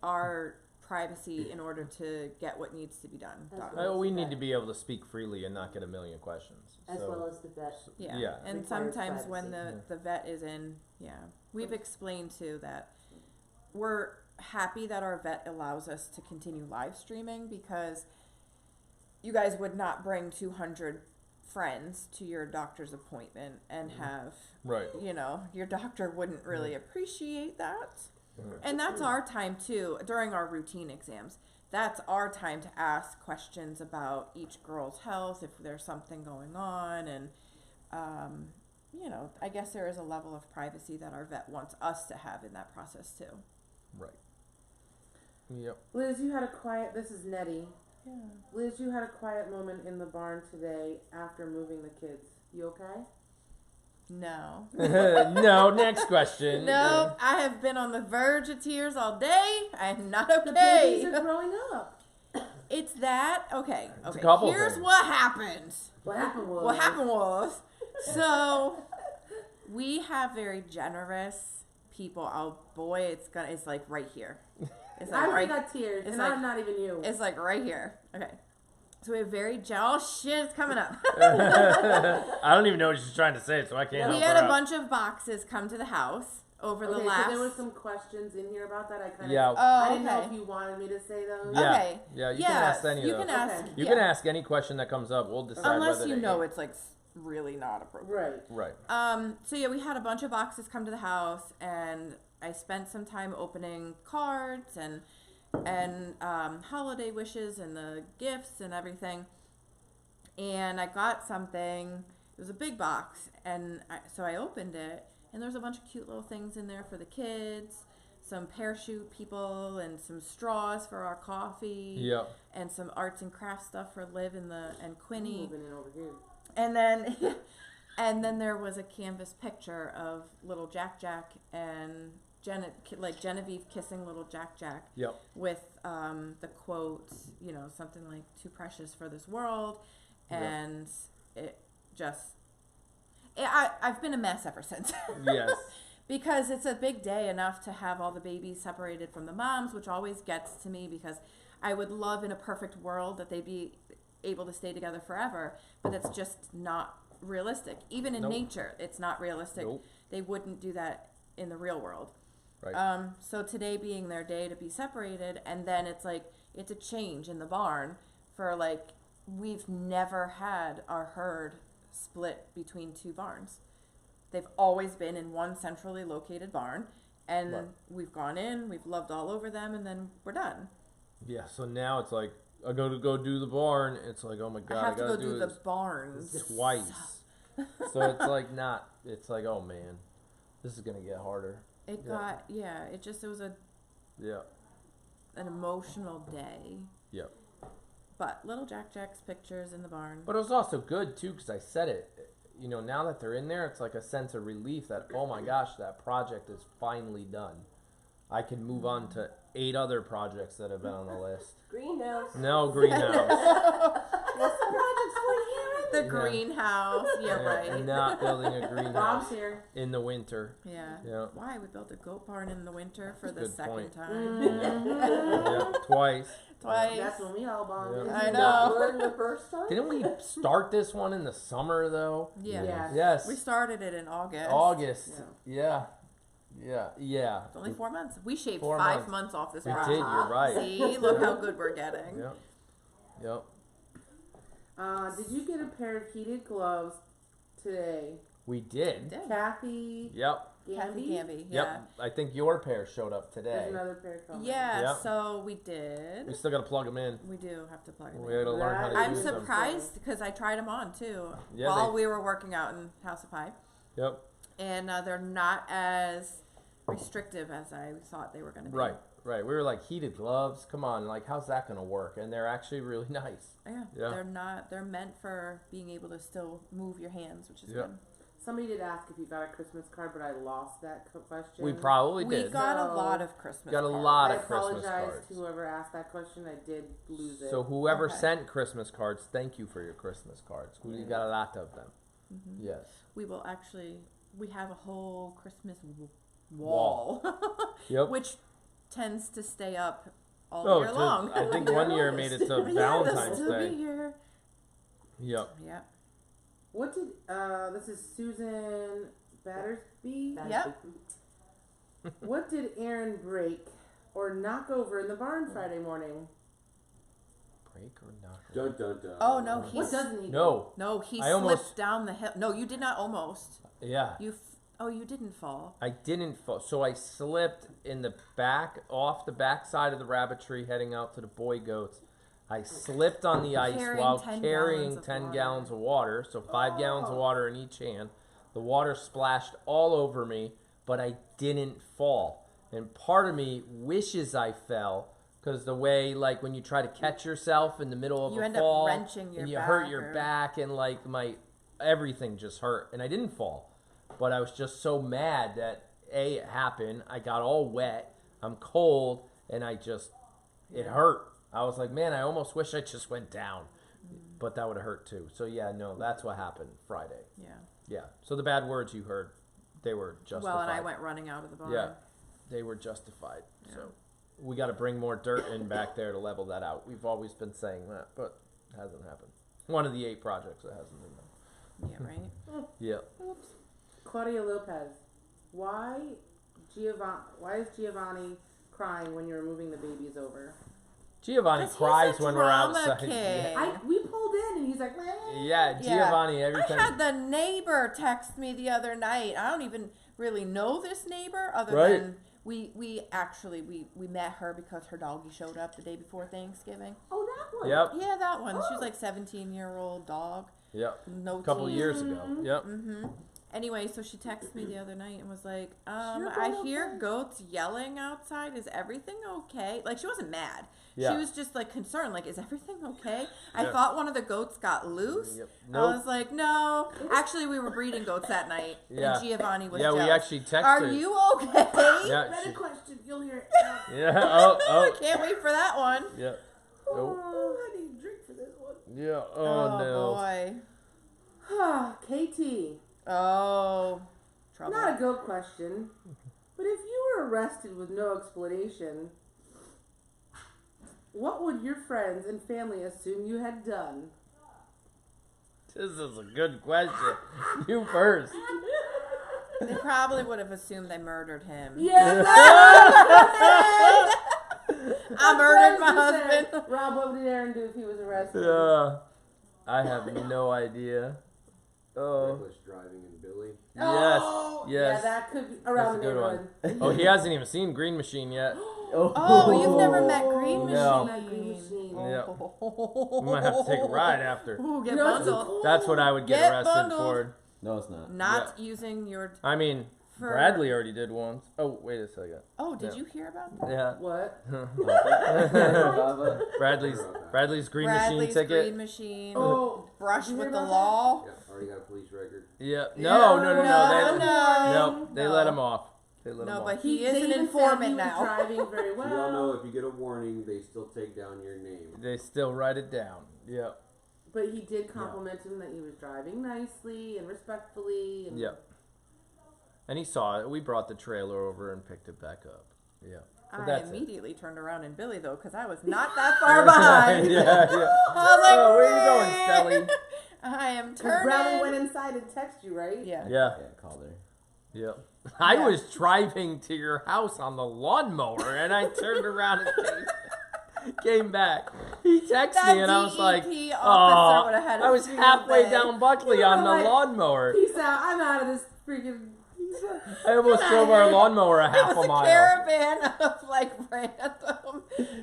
our privacy in order to get what needs to be done. As done. well. We need to be able to speak freely and not get a million questions. As So- well as the vet. Yeah. Yeah. And Requires sometimes when privacy. the vet is in, we've explained too that we're happy that our vet allows us to continue live streaming, because you guys would not bring 200 friends to your doctor's appointment and have, Right. your doctor wouldn't really appreciate that. Right. And that's our time too, during our routine exams. That's our time to ask questions about each girl's health, if there's something going on, and I guess there is a level of privacy that our vet wants us to have in that process too. Right. Yep. Liz, you had a quiet. This is Nettie. Yeah. Liz, you had a quiet moment in the barn today after moving the kids. You okay? No. No, next question. No, I have been on the verge of tears all day. I am not The okay. babies are growing up. It's that. Okay. It's a couple Here's things. what happened. What happened was. What happened was, so we have very generous people. Oh boy, it's like right here. It's I like already right. got tears, it's and like- I'm not even you. It's like right here. Okay. So we have very oh shit, it's coming up. I don't even know what she's trying to say, so I can't We help had her a out. bunch of boxes come to the house over the Okay, last. so there were some questions in here about that. I kind of. Yeah. Oh, I didn't know okay. if you wanted me to say those. Yeah. Okay. Yeah, you Yes, can ask any of you those. can ask. Okay. You yeah. can ask any question that comes up. We'll decide Unless whether you to know answer. it's like really not appropriate. Right. Right. So yeah, we had a bunch of boxes come to the house, and I spent some time opening cards and holiday wishes and the gifts and everything. And I got something. It was a big box, and so I opened it, and there's a bunch of cute little things in there for the kids, some parachute people, and some straws for our coffee, Yep. and some arts and crafts stuff for Liv and I'm Quinny. moving in over here. And then, and then there was a canvas picture of little Jack and Genevieve kissing little Jack Yep. with the quote, something like "too precious for this world," and it just, I've been a mess ever since. Yes. Because it's a big day enough to have all the babies separated from the moms, which always gets to me, because I would love in a perfect world that they'd be able to stay together forever, but it's just not realistic. Even in Nope. nature, it's not realistic. Nope. They wouldn't do that in the real world. Right. So today being their day to be separated, and then it's like, it's a change in the barn for like, we've never had our herd split between two barns. They've always been in one centrally located barn, and Right. we've gone in, we've loved all over them, and then we're done. Yeah. So now it's like I go to go do the barn. It's like, oh my god, I have to gotta go do the this barns. twice. So it's like not. It's like, oh man, this is gonna get harder. It Yeah. it was Yeah. an emotional day. Yep. But little Jack's pictures in the barn. But it was also good too, because I said it. Now that they're in there, it's like a sense of relief that, oh my gosh, that project is finally done. I can move on to 8 other projects that have been on the list. Greenhouse. No greenhouse. There's some projects for here and The greenhouse. Yeah, right. Not building a greenhouse Bob's here. in the winter. Yeah. Yeah. Why? We built a goat barn in the winter for the Good second point. time. Yeah, twice. Twice. That's when we all bonded. Yeah. I Not know. learn the first time? Didn't we start this one in the summer though? Yeah. Yeah. Yes. We started it in August. August. Yeah. Yeah. It's only 4 months. We shaved 4 5 months off this We project. did. You're right. See, look how good we're getting. Yep. Did you get a pair of heated gloves today? We did. Did. Kathy. Yep. Canby, Gamby? yeah. Yep. I think your pair showed up today. There's another pair coming. Yeah, Yep. so we did. We still gotta plug them in. We do have to plug it We in. gotta learn how to I'm use them. surprised because I tried them on too Yeah, while they- we were working out in House of Pie, Yep. and they're not as restrictive as I thought they were going to be. Right. We were like, heated gloves. Come on, like how's that gonna work? And they're actually really nice. Yeah, Yeah. they're not. They're meant for being able to still move your hands, which is Yep. good. Somebody did ask if you got a Christmas card, but I lost that question. We probably We did. got a So- lot of Christmas. Got a cards. lot I of Christmas apologize cards. to whoever asked that question. I did lose it. So whoever Okay. sent Christmas cards, thank you for your Christmas cards. We got a lot of them. Mhm. Yes. We will actually. We have a whole Christmas Wall. wall, Yep. which tends to stay up all Oh, year long. I think one year made it to Yeah, they'll Valentine's still be Day. here. Yep. Yeah. What did this is Susan Battersby? Yep. What did Aaron break or knock over in the barn Friday morning? Break or knock? Dun dun dun. Oh no, he What doesn't he do? No. No, he I slipped almost- down the hill. No, you did not almost. Yeah. You didn't fall. I didn't fall. So I slipped in the back, off the back side of the rabbit tree heading out to the boy goats. I slipped on the ice Carrying while 10 carrying gallons of 10 water. gallons of water. So 5 gallons of water in each hand. The water splashed all over me, but I didn't fall. And part of me wishes I fell because the way, like, when you try to catch yourself in the middle of You a end up fall wrenching your and you back hurt your or- back and, like, everything just hurt. And I didn't fall. But I was just so mad that, A, it happened. I got all wet. I'm cold. And it hurt. I was like, man, I almost wish I just went down. But that would have hurt too. So, yeah, no, that's what happened Friday. Yeah. Yeah. So the bad words you heard, they were justified. Well, and I went running out of the barn. Yeah. They were justified. So we got to bring more dirt in back there to level that out. We've always been saying that, but it hasn't happened. One of the 8 projects that hasn't been done. Yeah, right? Yeah. Claudia Lopez. Why is Giovanni crying when you're moving the babies over? Giovanni 'Cause he's cries a when we're drama outside. kid. We pulled in and he's like, "Meh." Yeah, Giovanni every I time. had the neighbor text me the other night. I don't even really know this neighbor other Right. than we actually met her because her doggy showed up the day before Thanksgiving. Oh, that one. Yep. Yeah, that one. She was like 17-year-old dog. Yep. No A couple teeth. years ago. Yep. Mm-hmm. Anyway, so she texted me the other night and was like, You're I going hear okay? goats yelling outside. Is everything okay? Like, she wasn't mad. Yeah. She was just, like, concerned. Like, is everything okay? I Yeah. thought one of the goats got loose. Yep. I Nope. was like, no. Actually, we were breeding goats that night. Yeah. And Giovanni was Yeah, we jealous. actually texted. Are you okay? Yeah. Better She, question. You'll hear it. yeah. I Oh. can't wait for that one. Yeah. Oh. Oh, I need a drink for this one. Yeah. Oh, no. boy. KT. Oh, trouble. Not a goat question, but if you were arrested with no explanation, what would your friends and family assume you had done? This is a good question. You first. They probably would have assumed I murdered him. Yes. I murdered my husband. Rob, what would Aaron do if he was arrested? I have no idea. Oh. Reckless driving and Billy. Oh, Yes. Yeah, that could be around That's a the good neighborhood. Oh, he hasn't even seen Green Machine yet. Oh, you've never met Green No. Machine. Green Machine. Yeah. We might have to take a ride after. Ooh, get You know, it's so bundled. cool. That's what I would get Get arrested bundled. for. No, it's not. Not using your. I mean, For- Bradley already did once. Oh, wait a second. Oh, did Yeah. you hear about that? Yeah. What? Bradley's Green Bradley's Machine ticket. Green Machine. Oh, Brush did you with hear the about law. Yeah, already got a police record. Yeah. Yeah. No. No, They no. let him off. They let him No, off. but he They is an even said he informant was now. driving very We all well. know if you get a warning, they still take down your name. They still write it down. Yeah. But he did compliment him that he was driving nicely and respectfully. And Yep. And he saw it. We brought the trailer over and picked it back up. Yeah. But I that's it. immediately turned around in Billy though, because I was not that far behind. yeah. I was like, Oh, where are you going, Sally? I am Because turning. Bradley went inside and texted you, right? Yeah. Yeah. Yeah, called her. Yep. I Yeah. was driving to your house on the lawnmower, and I turned around and came back. He texted That me, and I was like, DEP "Oh, officer would've had a I was field halfway day." down Buckley You on were the like, lawnmower. Peace out. I'm out of this freaking. I almost drove our lawnmower a It half was a a mile. caravan of like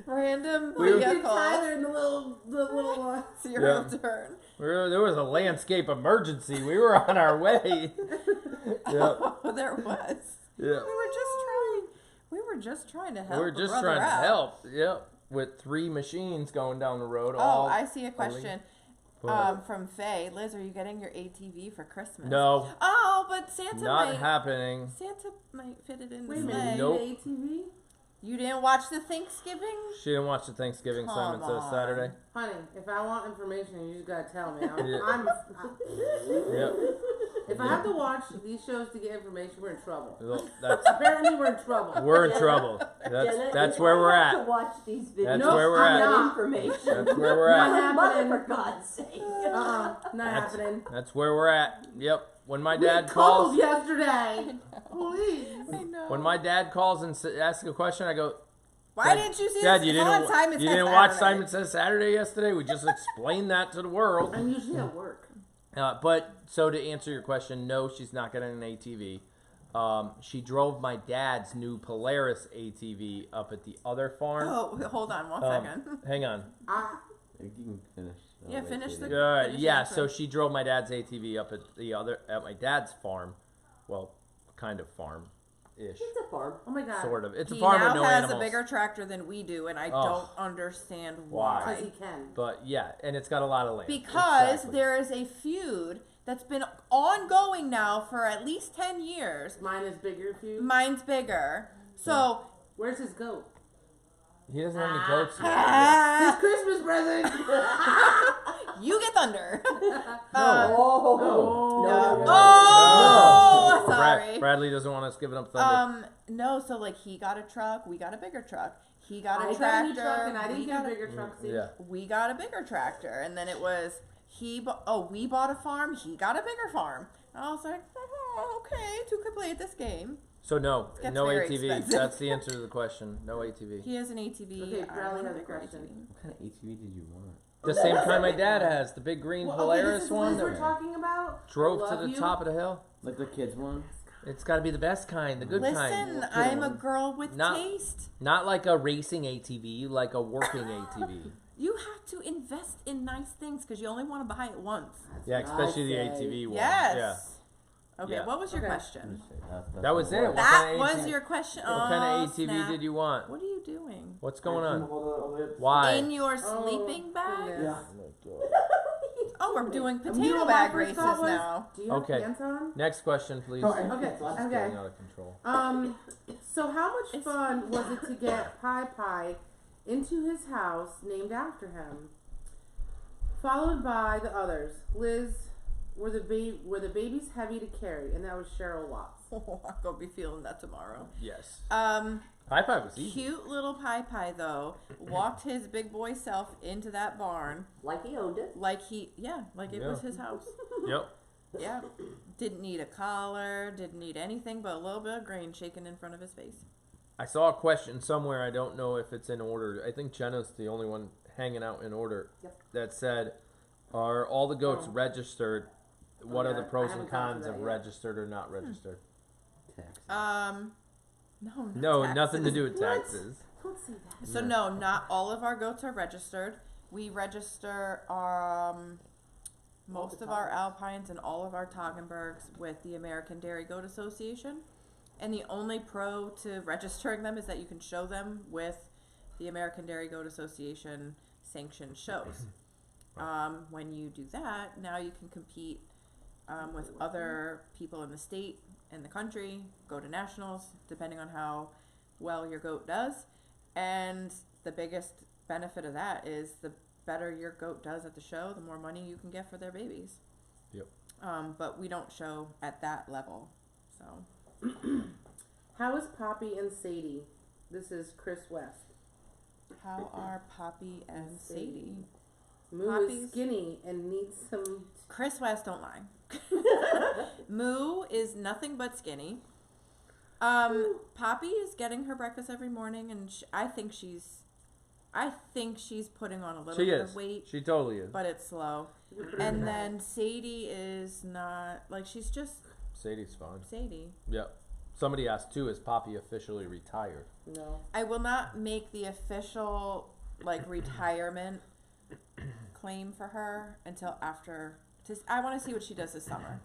random You vehicles. Tyler in the little. Zero Yeah. turn. There was a landscape emergency. We were on our way. Yep. Oh, there was. Yeah. We were just trying to help. We were a just brother trying to out. help. Yep. With 3 machines going down the road. Oh, all I see a question from Faye. Liz, are you getting your ATV for Christmas? No, Oh, but Santa not happening. might fit it in the Wait a sleigh. minute. Nope. ATV? You didn't watch the Thanksgiving? She didn't watch the Thanksgiving Come Simon Says on. Saturday. Honey, if I want information, you just gotta tell me. Yeah. Yep. If I have to watch these shows to get information, we're in trouble. Well, that's Apparently, we're in trouble. we're in trouble. That's where we're I have at. to watch these videos. That's Nope, where we're I'm at. not. Information. That's where we're Not at. Mother, happening. for God's sake. Not That's- happening. That's where we're at. Yep. When my We dad cuddled calls, yesterday. Please. I know. when my dad calls and asks a question, I go, Why Dad- didn't you see Dad, this? you It's didn't on Simon you Says didn't watch Saturday. Simon Says Saturday yesterday? We just explained that to the world. I'm usually at work. But so to answer your question, no, she's not getting an ATV. She drove my dad's new Polaris ATV up at the other farm. Oh, hold on one Um, second. Hang on. You can finish. Yeah, finish the- Yeah, Finish so answer. she drove my dad's ATV up at my dad's farm. Well, kind of farm-ish, It's a farm. Oh my god. sort of. It's He a farm now with no has animals. a bigger tractor than we do, and I Oh. don't understand Why? Because why. he can. But yeah, and it's got a lot of land. Because Exactly. there is a feud that's been ongoing now for at least 10 years. Mine is bigger if you. Mine's bigger. So, Where's his goat? He doesn't have any goats yet. His Christmas present. you get thunder. Oh. No. Oh, No. sorry. Bradley doesn't want us giving up thunder. No, so like he got a truck, we got a bigger truck. He got a I got a tractor, new truck and I we didn't got get a bigger truck. See? Yeah. we got a bigger tractor, and then it was we bought a farm, he got a bigger farm. And I was like, oh, okay, two could play at this game. So no, gets no very ATV. expensive. That's the answer to the question. No ATV. He has an ATV. Okay, I Bradley want has a bigger question. ATV. What kind of ATV did you want? The same kind my dad has, the big green Well, Polaris okay, this is one Liz we're that talking about. drove I to love the you. top of the hill. Like the kids one? It's got to be the best kind, the good kind. Listen, I'm a girl with Not- taste. Not like a racing ATV, like a working ATV. You have to invest in nice things because you only want to buy it once. Yeah, That's what I especially the say. ATV one. Yes. Yeah. Okay, Yeah. what was your Okay. question? That was it. What That kind of was ATV? your question. What kind of Oh, ATV snap. did you want? What are you doing? What's going on? on. Why? In your Oh, sleeping bag? goodness. Oh, we're doing You know potato what my bag first races thought was? now. Do you have Okay. pants on? Next question, please. Okay. It's Okay. getting out of control. So how much It's- fun was it to get Pie into his house named after him? Followed by the others. Liz, were the babies heavy to carry? And that was Cheryl Watts. Oh, I'm gonna be feeling that tomorrow. Yes. High five was easy. Cute little Pie though walked his big boy self into that barn Like he owned it. like it was his house. Yep. Yeah, didn't need a collar, didn't need anything but a little bit of grain shaken in front of his face. I saw a question somewhere. I don't know if it's in order. I think Jenna's the only one hanging out in order. Yep. That said, are all the goats registered? What are the yeah, pros I and haven't gotten cons to of that yet. registered or not registered? No, not No, taxes. nothing to do with What? taxes. Don't say that. So no, not all of our goats are registered. We register most of our Alpines and all of our Toggenburgs with the American Dairy Goat Association. And the only pro to registering them is that you can show them with the American Dairy Goat Association sanctioned shows. When you do that, now you can compete with other people in the state and the country, go to nationals, depending on how well your goat does. And the biggest benefit of that is the better your goat does at the show, the more money you can get for their babies. Yep. But we don't show at that level, so. How is Poppy and Sadie? This is Chris West. How are Poppy and Sadie? Moo Poppy's- is skinny and needs some. Chris West, don't lie. Moo is nothing but skinny. Poppy is getting her breakfast every morning, and I think she's putting on a little She bit is. of weight, She totally is. but it's slow. And then Sadie is not, like, she's just Sadie's fine. Sadie. Yep. Somebody asked too, is Poppy officially retired? No. I will not make the official, like, retirement claim for her until after. I want to see what she does this summer.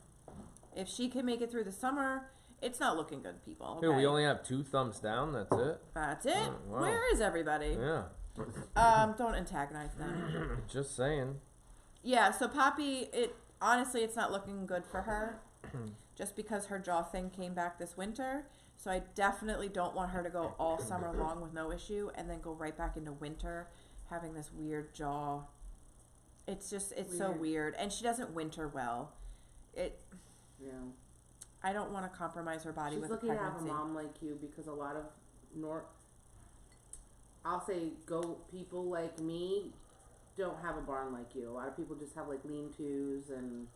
If she can make it through the summer, it's not looking good, people. Here, Okay? we only have 2 thumbs down. That's it. That's it. Oh, wow. Where is everybody? Yeah. Don't antagonize them. Just saying. Yeah, so Poppy, honestly, it's not looking good for her. Just because her jaw thing came back this winter. So I definitely don't want her to go all summer long with no issue and then go right back into winter having this weird jaw. It's so weird. And she doesn't winter well. Yeah. I don't want to compromise her body She's with lucky a to have a pregnancy. mom like you, because a lot of I'll say goat people like me don't have a barn like you. A lot of people just have like lean-tos and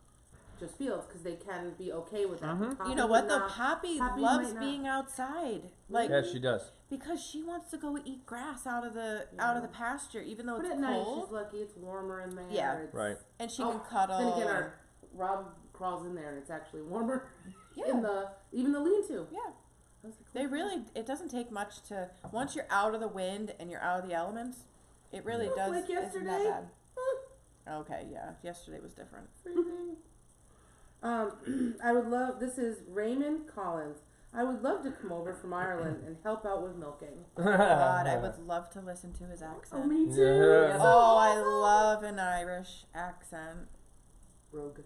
just fields because they can be okay with that. Mhm. Poppy You know would what though? not- Poppy Poppy loves might not. being outside. Like Yeah, she does. because she wants to go eat grass out of the pasture, even though But it's at night cold. she's lucky it's warmer in there. Yeah. It's, Right. And she Oh, can cuddle. Then again, Rob crawls in there and it's actually warmer Yeah. in even the lean-to. Yeah. I was like, They really, it doesn't take much to, once you're out of the wind and you're out of the elements, it really Yeah, does, like isn't that yesterday. bad. Okay, yeah, yesterday was different. Freezing. I would love, this is Raymond Collins. I would love to come over from Ireland and help out with milking. God, I would love to listen to his Oh, accent. me too. Yeah. Oh, I love an Irish accent. Rogue.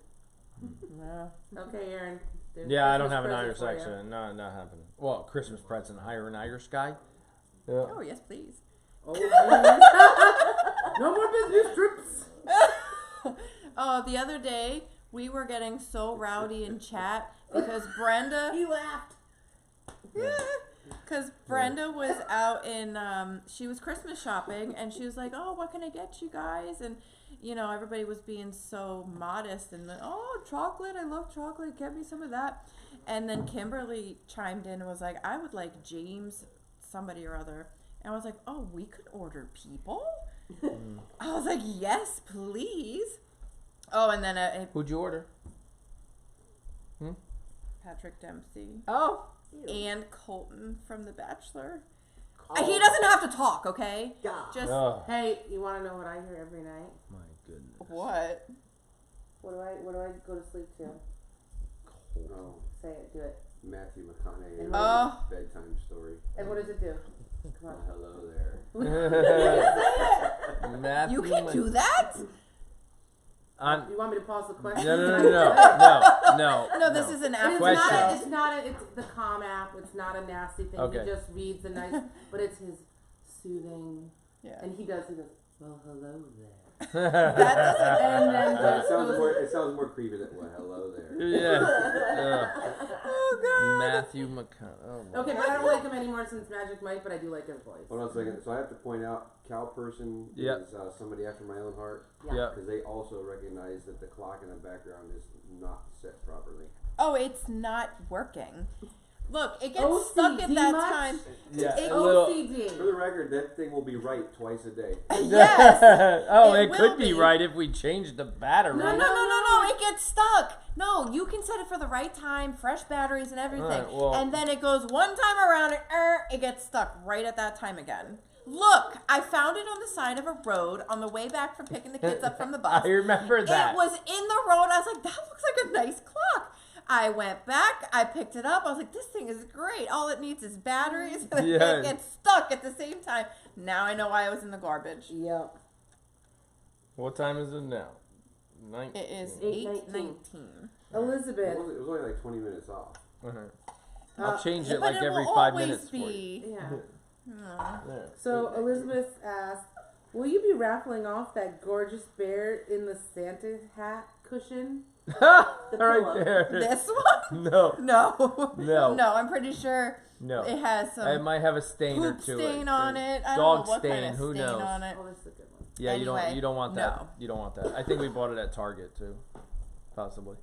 Yeah. Okay, Aaron. there's Yeah, I don't Christmas have an present Irish for you. accent. No, not happening. Well, Christmas present. Hire an Irish guy. Yeah. Oh, yes, please. Oh, man. No more business trips. Oh, the other day, we were getting so rowdy in chat because Brenda... He laughed. Because Brenda was out in, she was Christmas shopping, and she was like, oh, what can I get you guys? And, you know, everybody was being so modest, and like, oh, chocolate, I love chocolate, get me some of that. And then Kimberly chimed in and was like, I would like James somebody or other. And I was like, oh, we could order people? I was like, yes, please. Oh, and then Who'd you order? Patrick Dempsey. Oh. And Colton from The Bachelor. Oh. He doesn't have to talk, okay? God. Just Oh. Hey, you want to know what I hear every night? My goodness. what? What do I go to sleep to? Oh, Say it, do it. Matthew McConaughey And and Oh. bedtime story. And what does it do? Come on. Hello there. Matthew You can do that? I'm, You want me to pause the question? no. No, this is an And app. it's Question. not. It's not. It's the calm app. It's not a nasty thing. Okay. He just reads a nice, but it's his soothing, Yeah. and he goes. Well, hello there. That doesn't. And then It sounds more creepy than well, hello there. Yeah. Oh god. Matthew McConaughey. Oh, my okay, but I don't like him anymore since Magic Mike. But I do like his voice. Hold on a second. So I have to point out, cow person Yep. is somebody after my own heart, Yeah. because they also recognize that the clock in the background is not set properly. Oh, it's not working. Look, it gets OCD stuck at that much? time. Yeah. It- A little. For OCD. the record, that thing will be right twice a day. Yes. Oh, It it will could be be. right if we changed the battery. No. It gets stuck. No, you can set it for the right time, fresh batteries and everything, Alright, well- and then it goes one time around and it gets stuck right at that time again. Look, I found it on the side of a road on the way back from picking the kids up from the bus. I remember that. It was in the road. I was like, that looks like a nice clock. I went back. I picked it up. I was like, this thing is great. All it needs is batteries. And Yeah. it gets stuck at the same time. Now I know why I was in the garbage. Yep. What time is it now? 19. It is 8:19. 8:19. Elizabeth. It was only like 20 minutes off. I'll change it But like it every will 5 always minutes for you. be. Yeah. Aw. Yeah. So Elizabeth asked, Will you be raffling off that gorgeous bear in the Santa hat cushion? right pillow. there. This one? No. No. No. No, I'm pretty sure No. it has some It might have a stain or poop two. stain on it. I Dog don't know what stain, kind of who stain knows? on it. Oh, this is a good one. Yeah, Anyway, you don't want that. no. You don't want that. I think we bought it at Target too, possibly.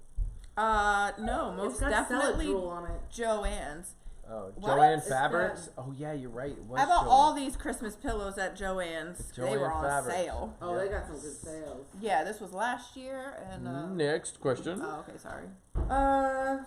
No, It's most got definitely salad drool on it. Joann's. Oh, What? Joanne It's Fabrics. Oh yeah, you're right. It was I bought Joanne. all these Christmas pillows at Joann's. They were Joanne on Fabrics. sale. Oh, Yeah. they got some good sales. Yeah, this was last year, and Next question. oh, okay, sorry.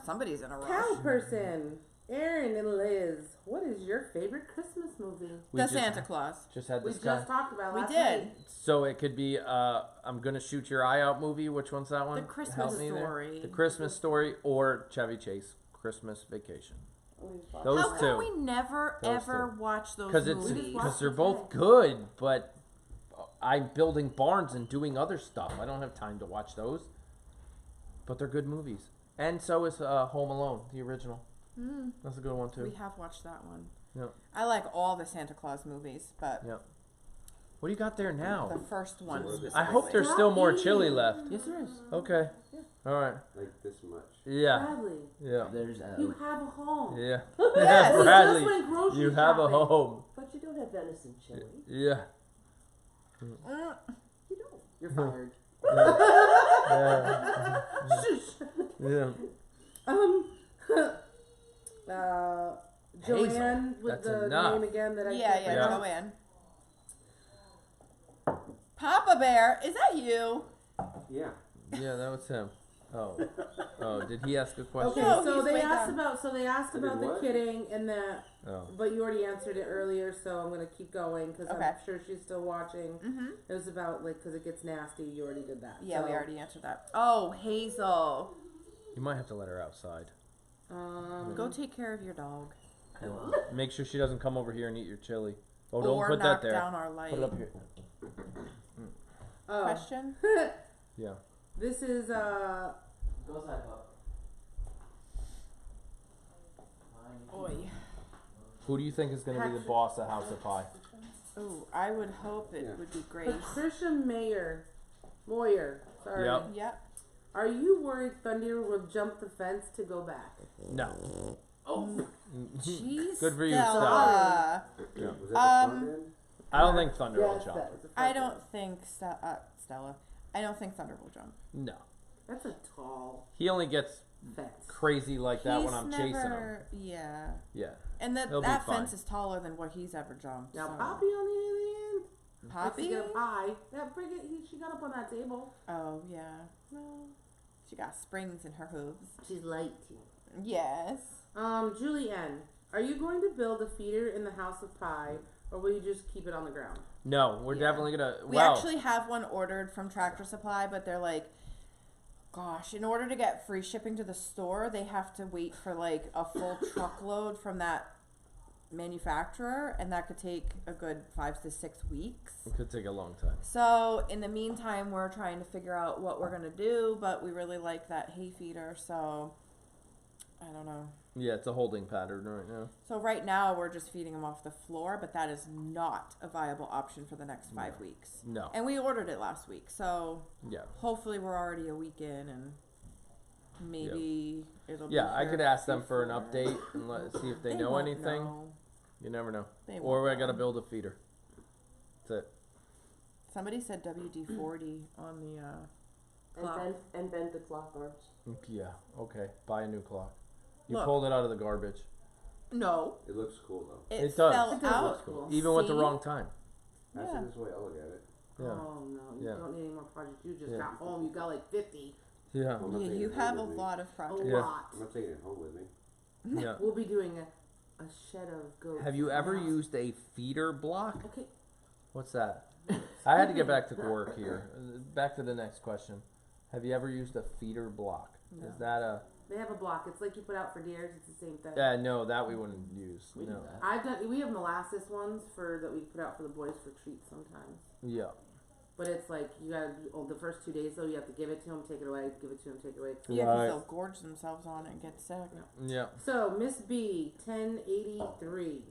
Somebody's in a rush. Cow person, Aaron and Liz. What is your favorite Christmas movie? We The just- Santa Claus. Just had We this just guy. talked about We last did. night. So it could be I'm gonna shoot your eye out movie. Which one's that one? The Christmas Help me there. Story. The Christmas Story or Chevy Chase Christmas Vacation. Those How two. come we never Those ever watch those Because it's movies? because they're both good, but I'm building barns and doing other stuff. I don't have time to watch those. But they're good movies. And so is Home Alone, the original. That's a good one too. We have watched that one. Yep. I like all the Santa Claus movies, but Yep. What do you got there the now? first one. So what is it? I hope there's still more chili left. Yes, there is. Okay. All right. Like this much. Yeah. Bradley, Yeah. There's you have a home. Yeah. Yes. We Bradley, just went grocery you have a shopping. home. But you don't have venison chili. Yeah. You don't. You're fired. Yeah. Shush. Yeah. Joanne with That's the enough. name again that I Yeah, can't yeah, Yeah. pronounce. Joanne. Papa Bear, is that you? Yeah. Yeah, that was him. Oh. Oh, did he ask a question? Okay, No, so he's they way asked down. about I did the what? kidding and that, Oh. but you already answered it earlier, so I'm gonna keep going because Okay. I'm sure she's still watching. Mm-hmm. It was about like because it gets nasty. You already did that. Yeah, we So, already answered that. Oh, Hazel. You might have to let her outside. Go take care of your dog. And make sure she doesn't come over here and eat your chili. Oh, don't or put knock that there. down our light. Put it up here. Oh, Question? Yeah. this is Oy. Who do you think is going to be the boss of House of Pie? Ooh, I would hope it Yeah. would be Grace. Patricia Moyer. Sorry. Yep. Yep. Are you worried Thunder will jump the fence to go back? No. Jeez. Good for you, Stella. Yeah. Was that the front end? I don't think Thunder will Yes, jump. that was a I fun don't one. think Stella. I don't think Thunder will jump. No. That's a tall He only gets fence. crazy like that when He's I'm chasing him. never- Yeah. Yeah. And He'll be that fine. fence is taller than what he's ever jumped. Now so. Poppy on the end. Poppy? Likes to get a pie. Yeah, she got up on that table. Oh yeah. Well, she got springs in her hooves. She's light. Yes. Julie N. Are you going to build a feeder in the House of Pie, or will you just keep it on the ground? No, we're Yeah. definitely going to. We Well, actually have one ordered from Tractor Supply, but they're like, gosh, in order to get free shipping to the store, they have to wait for like a full truckload from that manufacturer, and that could take a good 5 to 6 weeks. it could take a long time. So in the meantime, we're trying to figure out what we're gonna do, but we really like that hay feeder, so I don't know. Yeah, it's a holding pattern right now. So right now we're just feeding them off the floor, but that is not a viable option for the next 5 weeks. No. And we ordered it last week, so Yeah. hopefully we're already a week in, and maybe it'll be Yeah, I here could ask them for an before. update and see if they know won't anything. know. You never know. They Or won't I got to know. build a feeder. That's it. Somebody said WD-40 on the clock. And bend the clock arms. Yeah, okay. Buy a new clock. You Look. pulled it out of the garbage. No, It looks cool though. it, It does. fell It does out. look cool. Even with the See? wrong time. That's Yeah. this way I look at it. Yeah. Oh no, you Yeah. don't need any more projects. You just Yeah. got home. You got like 50. Yeah. I'm not Yeah, taking you it home have a with me. lot of A projects. Yeah. lot. I'm not taking it home with me. Yeah. We'll be doing a shed of goats. Have you in the ever house. used a feeder block? Okay. What's that? I had to get back to work here. Back to the next question. Have you ever used a feeder block? No. Is that a? They have a block. It's like you put out for deers. It's the same thing. No, that we wouldn't use. We do No. that. I've done. We have molasses ones that we put out for the boys for treats sometimes. Yeah. But it's like you gotta the first 2 days though. You have to give it to them, take it away, give it to them, take it away. Yeah, because Right. they'll gorge themselves on it and get sick. Yeah. So Miss B 1083.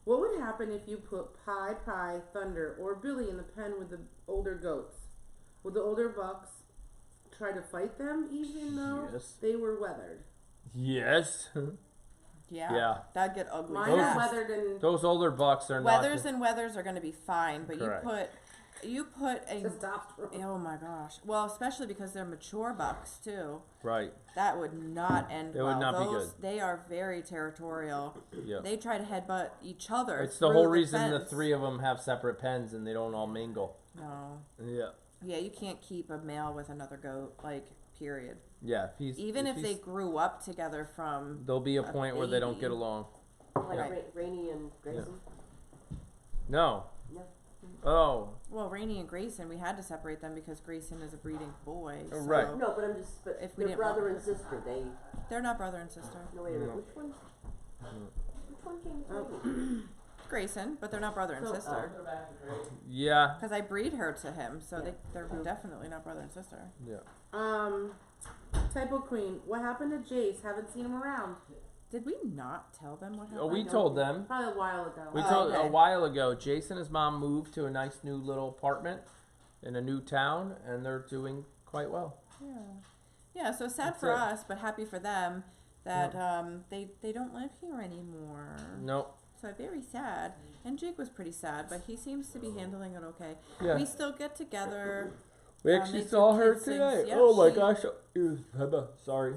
What would happen if you put Pie, Thunder, or Billy in the pen with the older goats? Would the older bucks try to fight them even though Yes. they were weathered? Yes. Yeah. Yeah. That'd get ugly. Mine Those- are fast. weathered and Those older bucks are Weathers not. and weathers are going to be fine, but Correct. you put a testosterone. oh my gosh. Well, especially because they're mature bucks too. Right. That would not end It well. would not be Those, good. They are very territorial. Yeah. They try to headbutt each other. It's the through whole reason the fence. three of them have separate pens and they don't all mingle. No. Yeah. Yeah, you can't keep a male with another goat. Like, period. Yeah. Even if they grew up together from. there'll be a a point where they don't baby. get along. Like Yeah. Rainey and Grayson. No. No. Oh. Well, Rainey and Grayson, we had to separate them because Grayson is a breeding boy. So Right. No, but I'm just. But If we their didn't brother want- and sister, they. They're not brother and sister. No, wait a minute. No. Which one? Mm. Which one came Oh. first? Grayson, but they're not brother and So- sister. Yeah. Because I breed her to him, so they're definitely not brother and sister. Yeah. Typo Queen, what happened to Jace? Haven't seen him around. Did we not tell them what happened? Oh, we don't told think- them. Probably a while ago. We Oh, told okay. a while ago. Jason and his mom moved to a nice new little apartment in a new town, and they're doing quite well. Yeah. Yeah, so sad That's for it. us, but happy for them that they don't live here anymore. No. So very sad. And Jake was pretty sad, but he seems to be handling it okay. Yeah. We still get together. We actually they saw do her kids things. today. Yeah, Oh my she- gosh. Sorry.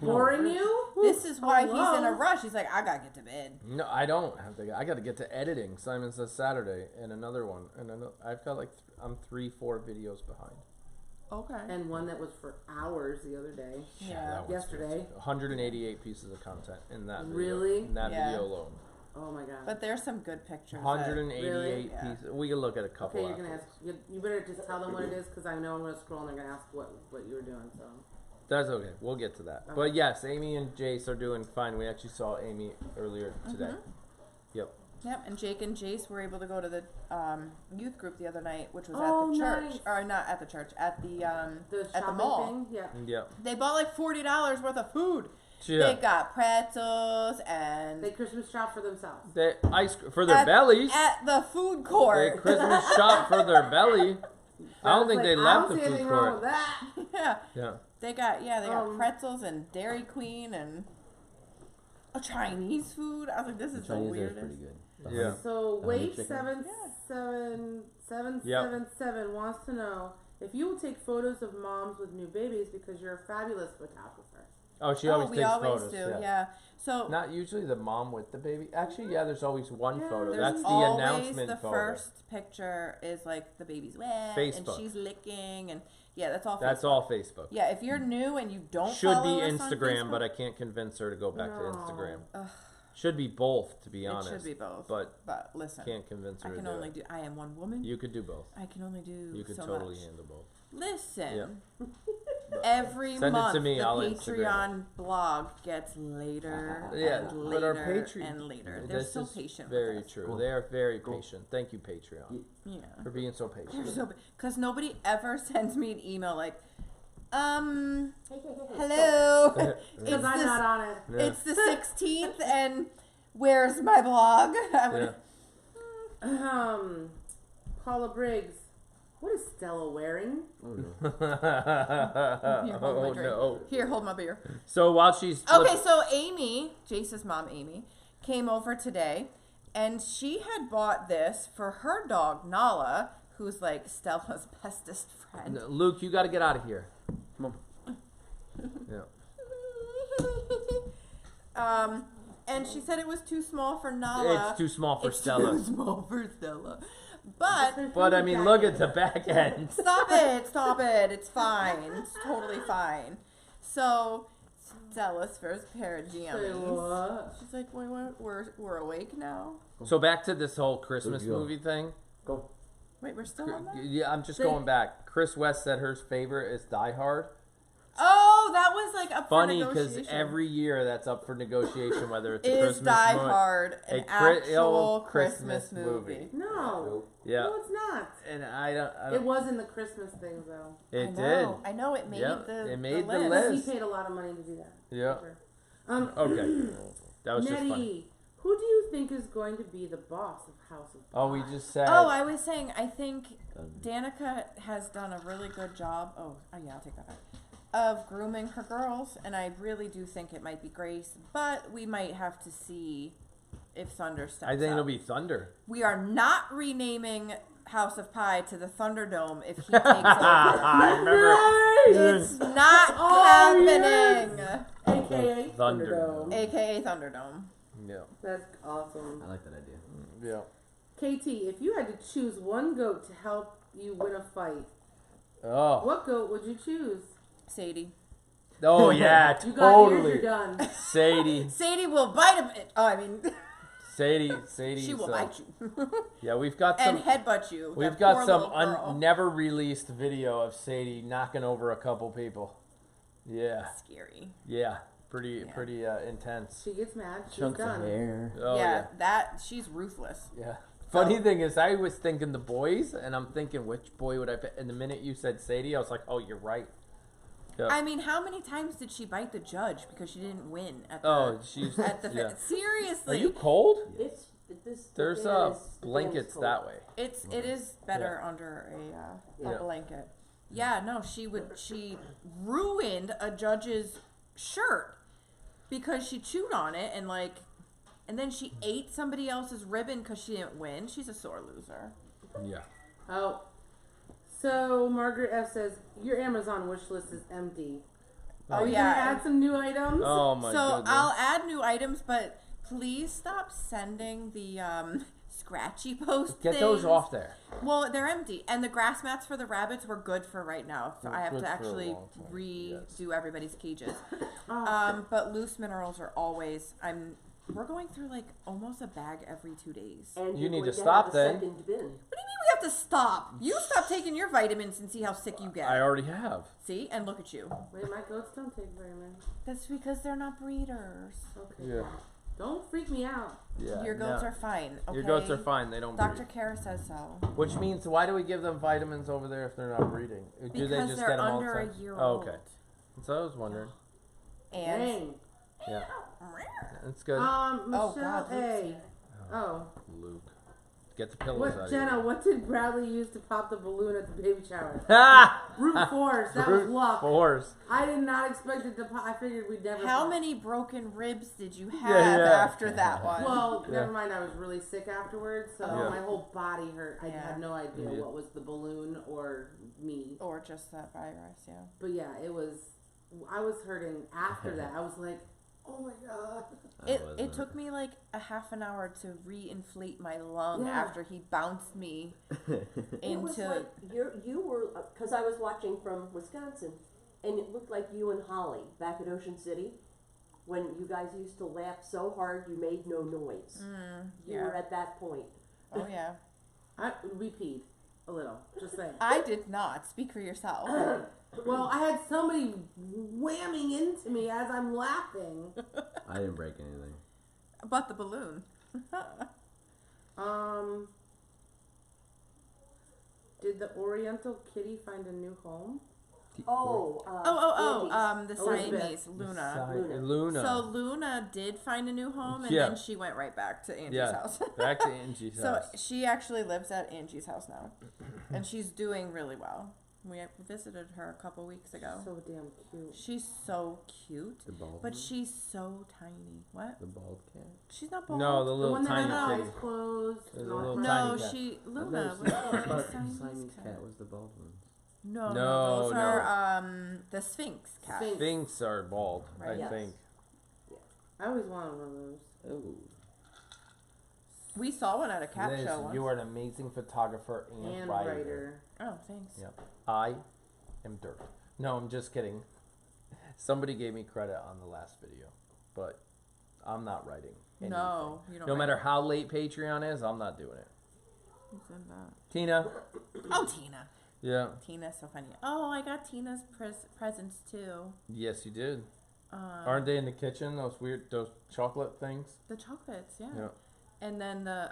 Boring you? This is why he's in a Hello? rush. He's like, I gotta get to bed. No, I don't have to. I got to get to editing. Simon says Saturday, and another one, and I've got like I'm 3-4 videos behind. Okay. And one that was for hours the other day. Yeah. that was Yesterday. 188 pieces of content in that video. Really? In that Yeah. video alone. Oh my god. But there's some good pictures. that- 188 Really? Yeah. pieces. We can look at a couple. Okay, you're gonna afterwards. ask. You better just tell them what it is, because I know I'm gonna scroll and they're gonna ask what you were doing. So. That's okay. We'll get to that. But yes, Amy and Jace are doing fine. We actually saw Amy earlier today. Yep. Yep, and Jake and Jace were able to go to the youth group the other night, which was Oh, at the church. nice. Or not at the church, at the The at the shopping mall. thing. Yeah. Yep. They bought like $40 worth of food. Yeah. They got pretzels and They Christmas shop for themselves. They for their bellies. at the food They court. Christmas shop for their belly. I don't think they left the I don't see food anything wrong with court. that. Yeah, Yeah. they got pretzels and Dairy Queen and a Chinese food. I was like, this is the Chinese is weirdest. pretty good. Yeah. So honey wait chicken? 77777 wants to know if you will take photos of moms with new babies because you're a fabulous photographer. Oh, she always we takes always photos. do. Yeah. So Not usually the mom with the baby. Actually, yeah, there's always one Yeah, photo. there's That's the always announcement the photo. first picture is like the baby's wet Facebook. and she's licking and that's all. That's Facebook. all Facebook. Yeah, if you're new and you don't Should be follow us on Instagram, but Facebook, I can't convince her to go back to No. Instagram. Ugh. Should be both, to be it honest. should be both. But listen, can't convince I her can to do only it. do. I am one woman. You could do both. I can only do. You could so totally much. handle both. Listen, Yeah. every Send it month to me, the I'll Instagram Patreon blog gets later Yeah, and but our later Patreon. and later. They're This so is patient very with us. true. Cool. They are very Cool. patient. Thank you, Patreon, Yeah. for being so They're patient. so because nobody ever sends me an email like, hello. Because I'm not on it. Yeah. It's the 16th, and where's my blog? I'm Yeah. gonna, Paula Briggs, what is Stella wearing? Oh no. Here, hold my Oh drink. no. Here, hold my beer. So while she's Okay, so Amy, Jace's mom, Amy, came over today, and she had bought this for her dog, Nala, who's like Stella's bestest friend. No, Luke, you got to get out of here. Come on. Yeah. And she said it was too small for Nala. It's too small for It's Stella. too small for Stella. But But I mean, look at the back end. stop it. It's fine. It's totally fine. So Stella's first pair of Say jammies. what? She's like, wait, we're awake now. So back to this whole Christmas Luke, you go. movie thing. Go. Wait, we're still on that? Yeah, I'm just Say- going back. Chris West said her favorite is Die Hard. Oh, that was like up Funny for because negotiation. every year that's up for negotiation, whether it's a Is Christmas Die movie. Hard an a actual Christmas Christmas movie? No. Yeah, No, it's not. and I don't. It was in the Christmas thing, though. It did. I know. It made Yep, the it made the list. list. Because he paid a lot of money to do that. Yeah. Sure. Okay. That was just funny. Nettie, Who do you think is going to be the boss of House of Pie? Oh, we just said. Oh, I was saying, I think Danica has done a really good job. Oh yeah, I'll take that back. Of grooming her girls, and I really do think it might be Grace, but we might have to see if Thunder steps I think up. it'll be Thunder. We are not renaming House of Pie to the Thunderdome if he takes over. I remember. It's not happening. AKA Thunderdome. Thunderdome. AKA Thunderdome. Yeah. That's awesome. I like that idea. Yeah. KT, if you had to choose one goat to help you win a fight, Oh. what goat would you choose? Sadie. Oh yeah, You got yours, totally. you're done. Sadie. Sadie will bite him. Oh, I mean, Sadie. she will bite you Yeah, we've got and some. headbutt you. We've that got poor some little girl. never released video of Sadie knocking over a couple people. Yeah. Scary. Yeah. Pretty intense. She gets mad, she's Chunks done. of hair. Oh Yeah, that she's ruthless. Yeah. Funny thing is, I was thinking the boys, and I'm thinking which boy would I pick. And the minute you said Sadie, I was like, oh, you're right. Yep. I mean, how many times did she bite the judge because she didn't win at the Oh, she's. at the Yeah. Seriously, Are you cold? It's this. There's fan is blankets cold. that way. it is better under a Yeah. blanket. Yeah, no, she ruined a judge's shirt because she chewed on it and then she ate somebody else's ribbon because she didn't win. She's a sore loser. Yeah. Oh. So, Margaret F. says, your Amazon wish list is empty. Are you yeah. going to add some new items? Oh my So goodness. I'll add new items, but please stop sending the scratchy post Get those things. off there. Well, they're empty, and the grass mats for the rabbits were good for right now. So They're I have good to for a actually long time, redo everybody's cages. Oh. But loose minerals are always. We're going through like almost a bag every 2 days. And You you're need going to have stop a then. second bin. What do you mean we have to stop? You stop taking your vitamins and see how sick you get. I already have. See, and look at you. Wait, my goats don't take vitamins. That's because they're not breeders. Okay. Yeah. Don't freak me out. Yeah. Your goats no. are fine. Okay? Your goats are fine. They don't Dr. breed. Kara says so. Which means, why do we give them vitamins over there if they're not breeding? Do Because they just they're get them all under the a time? year Oh, old. okay. So I was wondering. And Dang. Yeah. That's good. Michelle God, Luke's A. here. Oh. Luke. Get the pillows out What, of Jenna, here. what did Bradley use to pop the balloon at the baby shower? Ha! Brute force. That was luck. Force. I did not expect it to pop. I figured we'd never How pop. many broken ribs did you have Yeah. after that one? Well, Yeah. never mind. I was really sick afterwards, so Yeah. my whole body hurt. I Yeah. had no idea Yeah. what was the balloon or me. Or just that virus, yeah. But yeah, it was. I was hurting after that. I was like, oh my god. It took me like a half an hour to re-inflate my lung Yeah. after he bounced me It was into. like you were, because I was watching from Wisconsin, and it looked like you and Holly back at Ocean City, when you guys used to laugh so hard you made no noise. You yeah. were at that point. Oh yeah. We peed a little. Just saying. I did not. Speak for yourself. Well, I had somebody whamming into me as I'm laughing. I didn't break anything. But the balloon. Did the Oriental kitty find a new home? Oh, The Elizabeth. Siamese, Luna. Luna. So Luna did find a new home, and Yeah. then she went right back to Angie's Yeah. house. Back to Angie's So house. she actually lives at Angie's house now, and she's doing really well. We visited her a couple weeks ago. So damn cute. She's so cute, The bald but one? she's so tiny. What? The bald cat? She's not bald. No, the The little one that had her tiny eyes kitty. closed. There's a not little brown. No, tiny cat. I've Luna never was seen- I the thought the Siamese Siamese cat. cat was the bald one. No, No, those no. are the Sphinx cat. Sphinx. Sphinx are bald, Right. I Yes. think. I always wanted one of those. Oh. We saw one at a cat Liz, show once. you are an amazing photographer and, And writer. writer. Oh, thanks. Yep. I am dirt. No, I'm just kidding. Somebody gave me credit on the last video, but I'm not writing anything. No, you don't. No write. matter how late Patreon is, I'm not doing it. Who said that? Tina. Oh, Tina. Yeah. Tina's so funny. Oh, I got Tina's presents too. Yes, you did. Aren't they in the kitchen? Those chocolate things. The chocolates, yeah. Yeah. And then the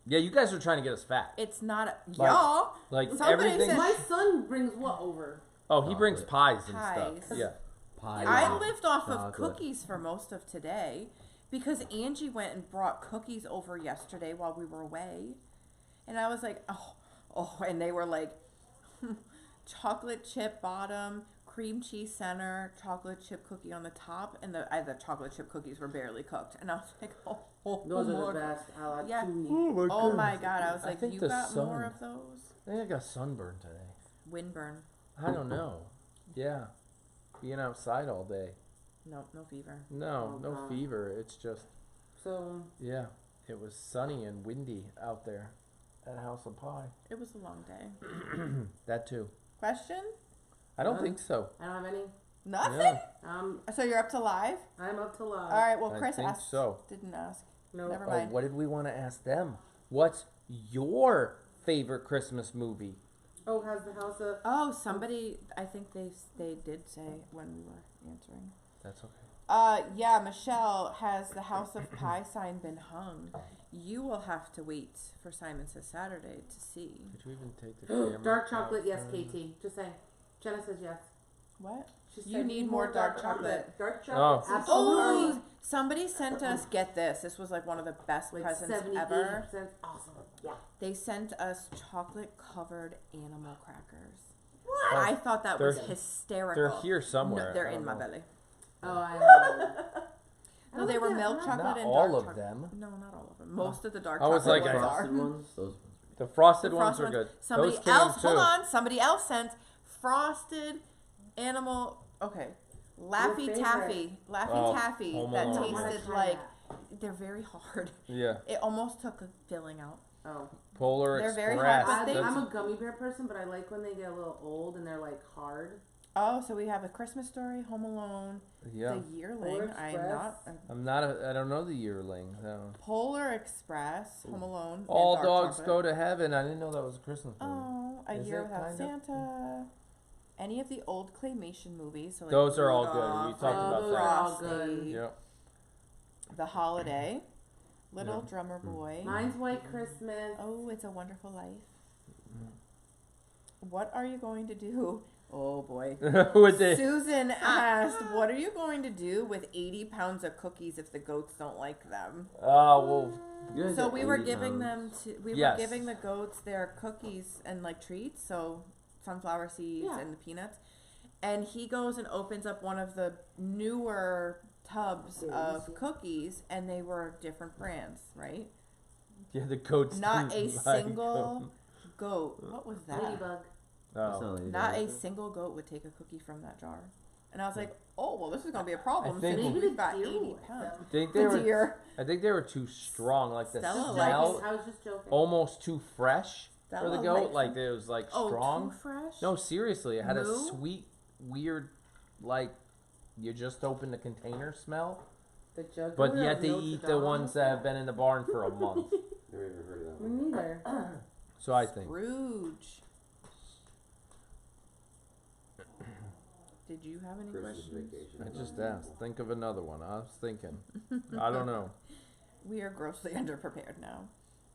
Yeah, you guys are trying to get us fat. it's not Like- y'all. Like Somebody everything. said- My son brings what over? Oh, he brings Chocolate. pies and Pies. stuff. Yeah. Pie. I lived off of chocolate. cookies for most of today because Angie went and brought cookies over yesterday while we were away, and I was like, and they were like chocolate chip bottom, cream cheese center, chocolate chip cookie on the top, and the chocolate chip cookies were barely cooked, and I was like, Those are the best. I like Yeah. toonie. oh my god, I was I like, think you the got sun- more of those? I think I got sunburned today. Windburn. I don't know. Yeah. Being outside all day. No fever. No, Oh, no God. fever. It's just, So, yeah. It was sunny and windy out there at House of Pie. It was a long day. That too. Question? I don't None. think so. I don't have any. Nothing? Yeah. So you're up to live? I'm up to live. All right, well, I Chris think asked. so. Didn't ask. No. Never Oh, mind. what did we want to ask them? What's your favorite Christmas movie? Oh, has the house of... Oh, somebody, I think they did say when we were answering. That's okay. Yeah, Michelle, has the House of Pie sign been hung? You will have to wait for Simon Says Saturday to see. Did you even take the camera? Dark chocolate, out yes, for- KT. Just saying. Jenna says yes. What? She You said need more dark chocolate. Dark Oh. chocolate. Absolutely. Oh, somebody sent us, get this, this was like one of the best Like presents 70, ever. 80%. Awesome. Yeah. They sent us chocolate covered animal crackers. What? I thought that was They're- hysterical. They're here somewhere. No, they're I in don't my know. belly. Oh, I know. No, they were milk Not chocolate Not and all dark of chocolate. them. No, not all of them. Most of the dark I was chocolate like, ones are. Frosted ones, those ones. The frosted The ones frosted are good. Somebody Those came else, too. hold on. Somebody else sent frosted animal. Okay, Laffy Your Taffy, Laffy Oh, Taffy. Home That Alone. tasted Try like that. they're very hard. Yeah. It almost took a filling out. Oh. Polar They're very Express. hard, but they- I'm a gummy bear person, but I like when they get a little old and they're like hard. Oh, so we have a Christmas Story, Home Alone, Yeah. The Yearling. Polar I'm Express. not. I'm not I don't know the yearling. No. Polar Express, Home Alone. All and dark dogs chocolate. go to heaven. I didn't know that was a Christmas movie. Oh, A Is Year it Without kind of? Santa. Any of the old claymation movies. So like Those are all good. Rudolph, We talked Oh, about those that. are all Frosty, good. Yep. The Holiday, Little Yeah. Drummer Boy. Mine's White Christmas. Oh, It's a Wonderful Life. What are you going to do? Oh boy. With the Susan asked, "What are you going to do with 80 pounds of cookies if the goats don't like them?" well, You guys So got we were 80 giving pounds. them to we Yes. were giving the goats their cookies and like treats, so sunflower seeds Yeah. and the peanuts. And he goes and opens up one of the newer tubs of cookies, and they were different brands, right? yeah, the goats. Not a didn't like single them. goat. What was that? Ladybug. That's Oh. not Lady Not Gaga. a single goat would take a cookie from that jar. And I was like, oh, well, this is going to be a problem. I think- since Maybe we've the got deer 80 will like pounds. them. Think The they were. deer. I think they were too strong. Like the Stella smell, likes- I was just joking. almost too fresh for the Stella goat. likes Like them. it was like Oh, strong. too fresh? No, seriously, it had a Moo? sweet, weird, like you just opened the container smell. The jug. But yet they eat the ones that have been in the barn for a month. Never even heard of that Me one. neither. So I think. Scrooge. Did you have any Christmas questions? vacation. I just asked. Think of another one. I was thinking. I don't know. We are grossly underprepared now.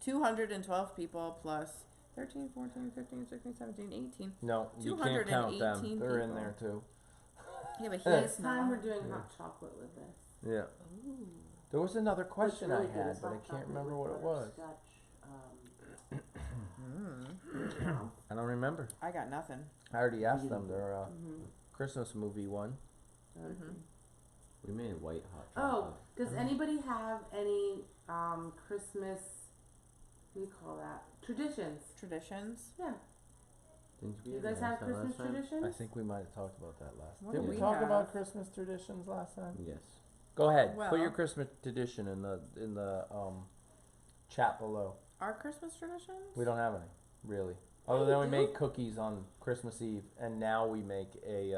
212 people plus 13, 14, 15, 16, 17, 18. No, you can't count them. 218 They're in people. there too. Yeah, but This he's time we're not. doing hot chocolate with this. Yeah. Ooh. There was another question What's really I good had, is but I hot can't chocolate remember with what it was. butterscotch, Mm. I don't remember. I got nothing. I already asked them their Mm-hmm. Christmas movie one. Mm-hmm. We made white hot Oh, chocolate. does anybody have any Christmas? What do you call that? Traditions. Traditions. Yeah. Didn't we You even guys have ask that Christmas last time? traditions? I think we might have talked about that last. What Did do we we talk have? about Christmas traditions last time? Yes. Go ahead. Well- Put your Christmas tradition in the chat below. Our Christmas traditions? We don't have any really, other than we make cookies on Christmas Eve, and now we make a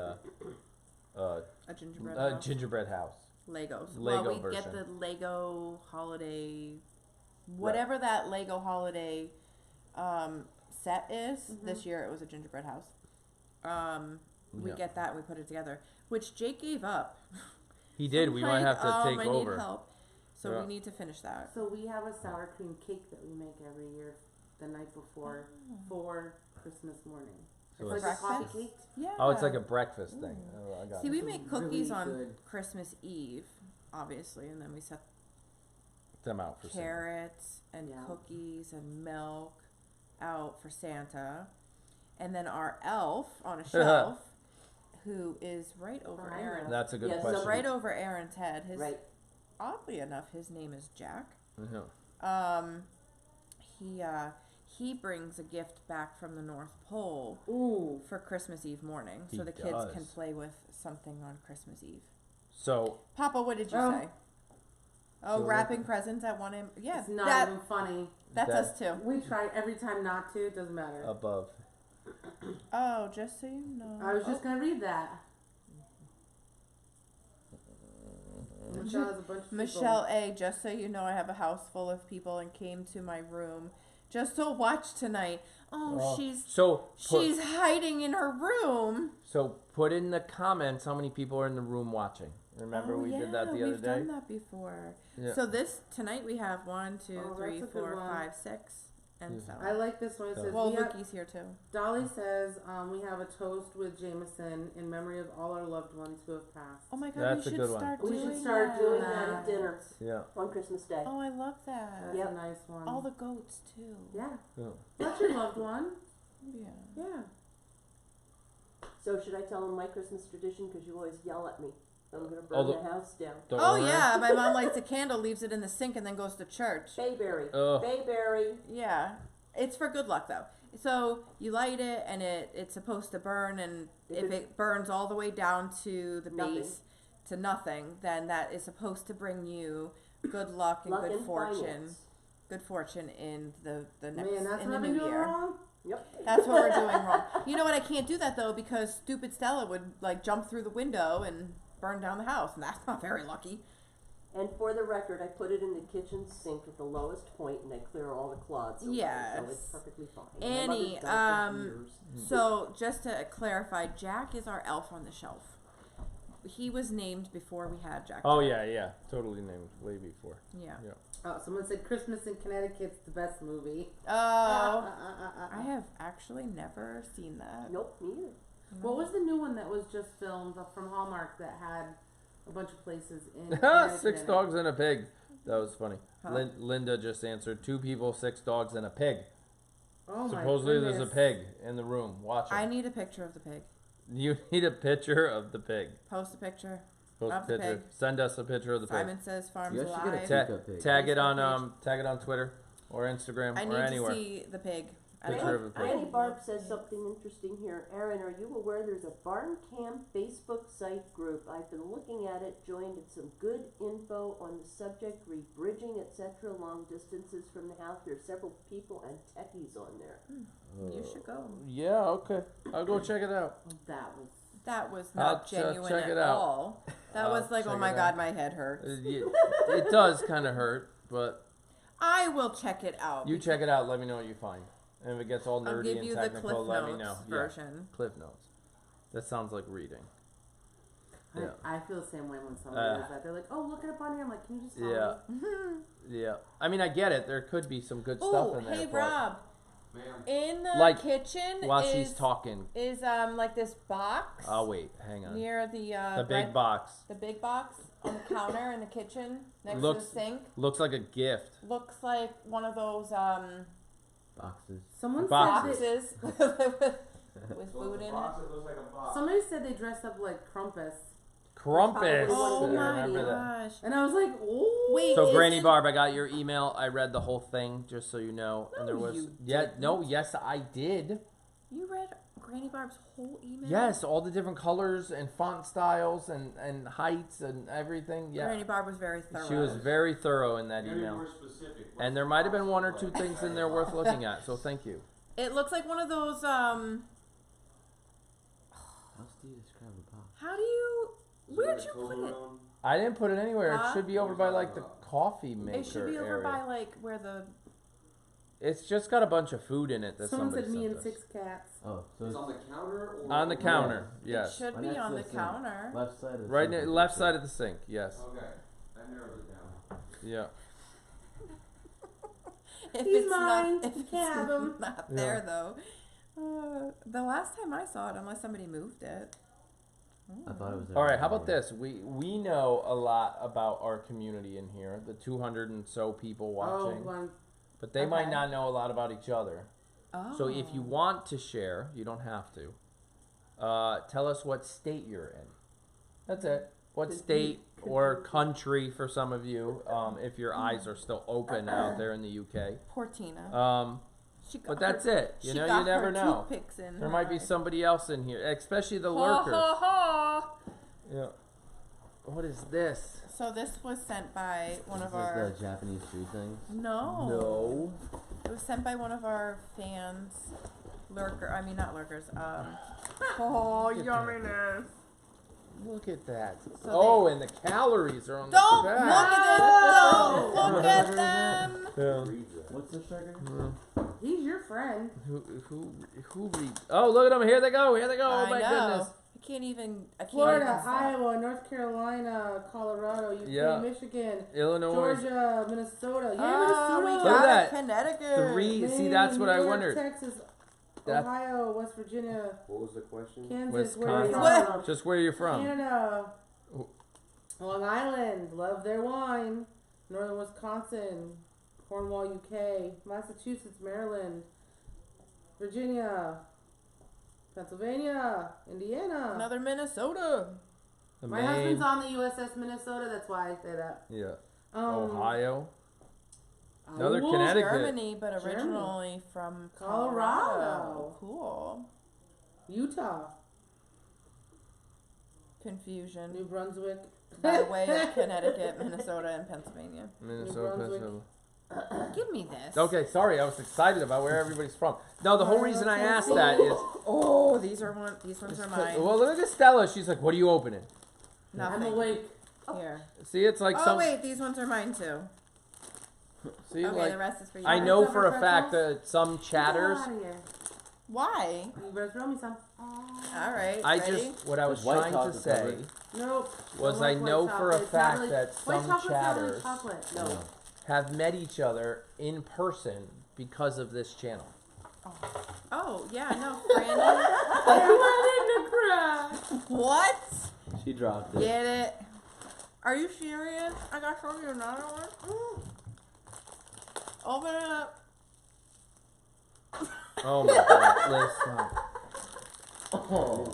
A gingerbread house. gingerbread house. Legos. Lego well, we version. get the Lego holiday, whatever that Lego holiday set is. This year it was a gingerbread house. We Yeah. get that and we put it together, which Jake gave up. He did. I'm We might like, have to take I over. need help. So Yeah. we need to finish that. So we have a sour cream cake that we make every year, the night before for Christmas morning. So It's like a coffee breakfast? cake. Yeah. Oh, it's like a breakfast thing. Oh, I got See, it. we It's make really cookies on good. Christmas Eve, obviously, and then we set them out for Santa. carrots and Yeah. cookies and milk out for Santa. And then our elf on a shelf, who is right over Behind Aaron's. us. That's a good Yeah, so question. Right over Aaron's head. His Right. Oddly enough, his name is Jack. Yeah. He brings a gift back from the North Pole Ooh. for Christmas Eve morning, He so the kids can does. play with something on Christmas Eve. So Papa, what did you Oh. say? Oh, So wrapping presents at 1 a.m. Yeah, It's not that, even funny. that's that- us too. We try every time not to. It doesn't matter. above. Oh, just so you know. I was just gonna read that. Michelle has a bunch of Michelle A, just so you know, I have a house full of people and came to my room just to watch tonight. Oh, she's hiding in her room. So put in the comments how many people are in the room watching. Remember Oh, we did that the yeah, other we've day. done that before. Yeah. So tonight we have 1, 2, Oh, 3, that's a good 4, one. 5, 6, and Yeah. so. I like this one. It says, Well, we have, Lookie's here too. Dolly says, we have a toast with Jameson in memory of all our loved ones who have passed. Oh my God, That's a we should good one. start We doing should start that. doing that at dinner Yeah. on Christmas Day. Oh, I love that. That's Yep. a nice one. All the goats too. Yeah. Yeah. That's your loved one. Yeah. Yeah. So should I tell them my Christmas tradition? Because you always yell at me. I'm going to burn Although- the house down. Don't Oh worry. yeah, my mom lights a candle, leaves it in the sink, and then goes to church. Bayberry. Ugh. Bayberry. Yeah, it's for good luck though. So you light it, and it's supposed to burn, and if it burns all the way down to the Nothing. base to nothing, then that is supposed to bring you good luck and Luck good and fortune. finance. Good fortune in the next Man, that's in what the I've been new doing year. wrong. Yep. That's what we're doing wrong. You know what? I can't do that though because stupid Stella would like jump through the window and burn down the house, and that's not very lucky. And for the record, I put it in the kitchen sink at the lowest point, and I clear all the clods away, so it's Yes. perfectly fine. Annie, My mother's done it for years. So just to clarify, Jack is our elf on the shelf. He was named before we had Jack. Oh yeah. Totally named way before. Yeah. Oh, someone said Christmas in Connecticut's the best movie. Oh, I have actually never seen that. Nope, me either. What was the new one that was just filmed from Hallmark that had a bunch of places in 6 Connecticut in it? dogs and a pig. That was funny. Huh? Linda just answered 2 people, 6 dogs, and a pig. Oh my Supposedly there's a goodness. pig in the room watching. I need a picture of the pig. You need a picture of the pig. Post a picture. Post a Of the picture. pig. Send us a picture of the pig. Simon Says Farms You actually Alive. get a Pika pig. Tag it Facebook on tag it on Twitter or Instagram I or need anywhere. to see the pig. I Picture don't- of a pig. I Annie don't Barb know. says something interesting here. Aaron, are you aware there's a barn camp Facebook site group? I've been looking at it, joined it, some good info on the subject, rebridging, etc., long distances from the house. There are several people and techies on there. You should go. Yeah, okay. I'll go check it out. That was That was not I'll genuine check at it out. all. That I'll was like, check oh my it God, out. my head hurts. It does kind of hurt, but I will check it out. you check it out. Let me know what you find. And if it gets all I'll nerdy give and you the technical, Cliff let me Notes know. version. Yeah, Cliff Notes. That sounds like reading. Yeah. I feel the same way when somebody does that. They're like, "Oh, look it up on here." I'm like, "Can you just tell Yeah. me?" Yeah. I mean, I get it. There could be some good stuff Oh, in there. hey but Rob, Ma'am. in the Like, kitchen while is she's talking, is like this box oh wait, hang on. near the The big bread- box the big box on the counter in the kitchen next Looks- to the sink. looks like a gift. Looks like one of those Boxes. Someone Boxes. said boxes with So food the in box, it. it looks like a they, box. somebody said they dress up like Krampus, Crumpus. Oh I my remember that. gosh! and I was like, "Oh, Wait, So Granny isn't- Barb, I got your email. I read the whole thing, just so you know. And No, there was you yes, I did. You read Granny Barb's whole email? Yes, all the different colors and font styles and heights and everything. Yeah, Granny Barb was very thorough. she was very thorough in that Gotta be email. more specific. And there might have been 1 or 2 things in there worth looking at. So thank you. It looks like one of those. How else do you describe a box? How do you? Where'd you put it? I didn't put it anywhere. It Huh? should be over by like the coffee maker It should be over area. by like where the. It's just got a bunch of food in it that someone somebody said me sent and us. 6 cats." Oh, so It's it's on the counter or On the counter, It yes. should Right be next on to the the sink. counter. left side of the Right, sink, I left think. side of the sink. Yes. Okay, that narrows it down. Yeah. If He's it's mine. not, if You it's can't have him. not there though. The last time I saw it, unless somebody moved it. I thought it was. All right, how about this? We know a lot about our community in here, the 200 and so people watching, but they might not know a lot about each other. Oh. So if you want to share, you don't have to. Tell us what state you're in. That's it. What state or country for some of you, if your eyes are still open out there in the UK. Poor Tina. But that's it. You know, you never know. There might be somebody else in here, especially the lurkers. Yeah. What is this? So this was sent by one of like our. the Japanese food things. No. No. It was sent by one of our fans. Not lurkers. Oh, yumminess. Look at that. So and the calories are on Don't the look back. at them. Don't look at them. Yeah. What's the sugar? He's your friend. Who reads? Oh, look at them. Here they go. Here they go. Oh, my goodness. I can't even Florida, even stop. Iowa, North Carolina, Colorado, UK, Yeah. Michigan, Illinois. Georgia, Minnesota. Yeah, Oh, we Minnesota. Look at got that. it. Connecticut. Three. See, Maine, that's what I New York, wondered. Texas, That- Ohio, West Virginia, What was the question? Kansas, where are you Wisconsin. from? Just where you're from. Canada, Long Island, love their wine. Northern Wisconsin, Cornwall, UK, Massachusetts, Maryland, Virginia, Pennsylvania, Indiana. Another Minnesota. My husband's on the USS Minnesota, that's why I say that. Yeah. Ohio. Oh, Another Connecticut. Germany, but originally from Colorado. Cool. Utah, Confusion. New Brunswick. By way of Connecticut, Minnesota, and Pennsylvania. Minnesota. Brunswick. Pennsylvania. Give me this. Okay, sorry. I was excited about where everybody's from. No, the whole reason I asked that is. Oh, these ones are mine. Well, look at Stella. She's like, "What are you opening?" Nothing. I'm awake. Here. See, it's like Oh some. wait, these ones are mine too. See, Okay, like the rest is for you. I know Some for a are fact pretzels. that some chatters. Get out of here. Why? You better throw me some. All right. I ready? just what I was White trying to chocolate say covered. Nope. was Don't I like know white for a chocolate. It's not fact really- that white some chocolate's not really chatters chocolate. No. have met each other in person because of this channel. Oh yeah, no, I wanted to cry. What? She dropped it. Get it? Are you serious? I got to show you another one. Open it up. Oh my god, Liz, stop.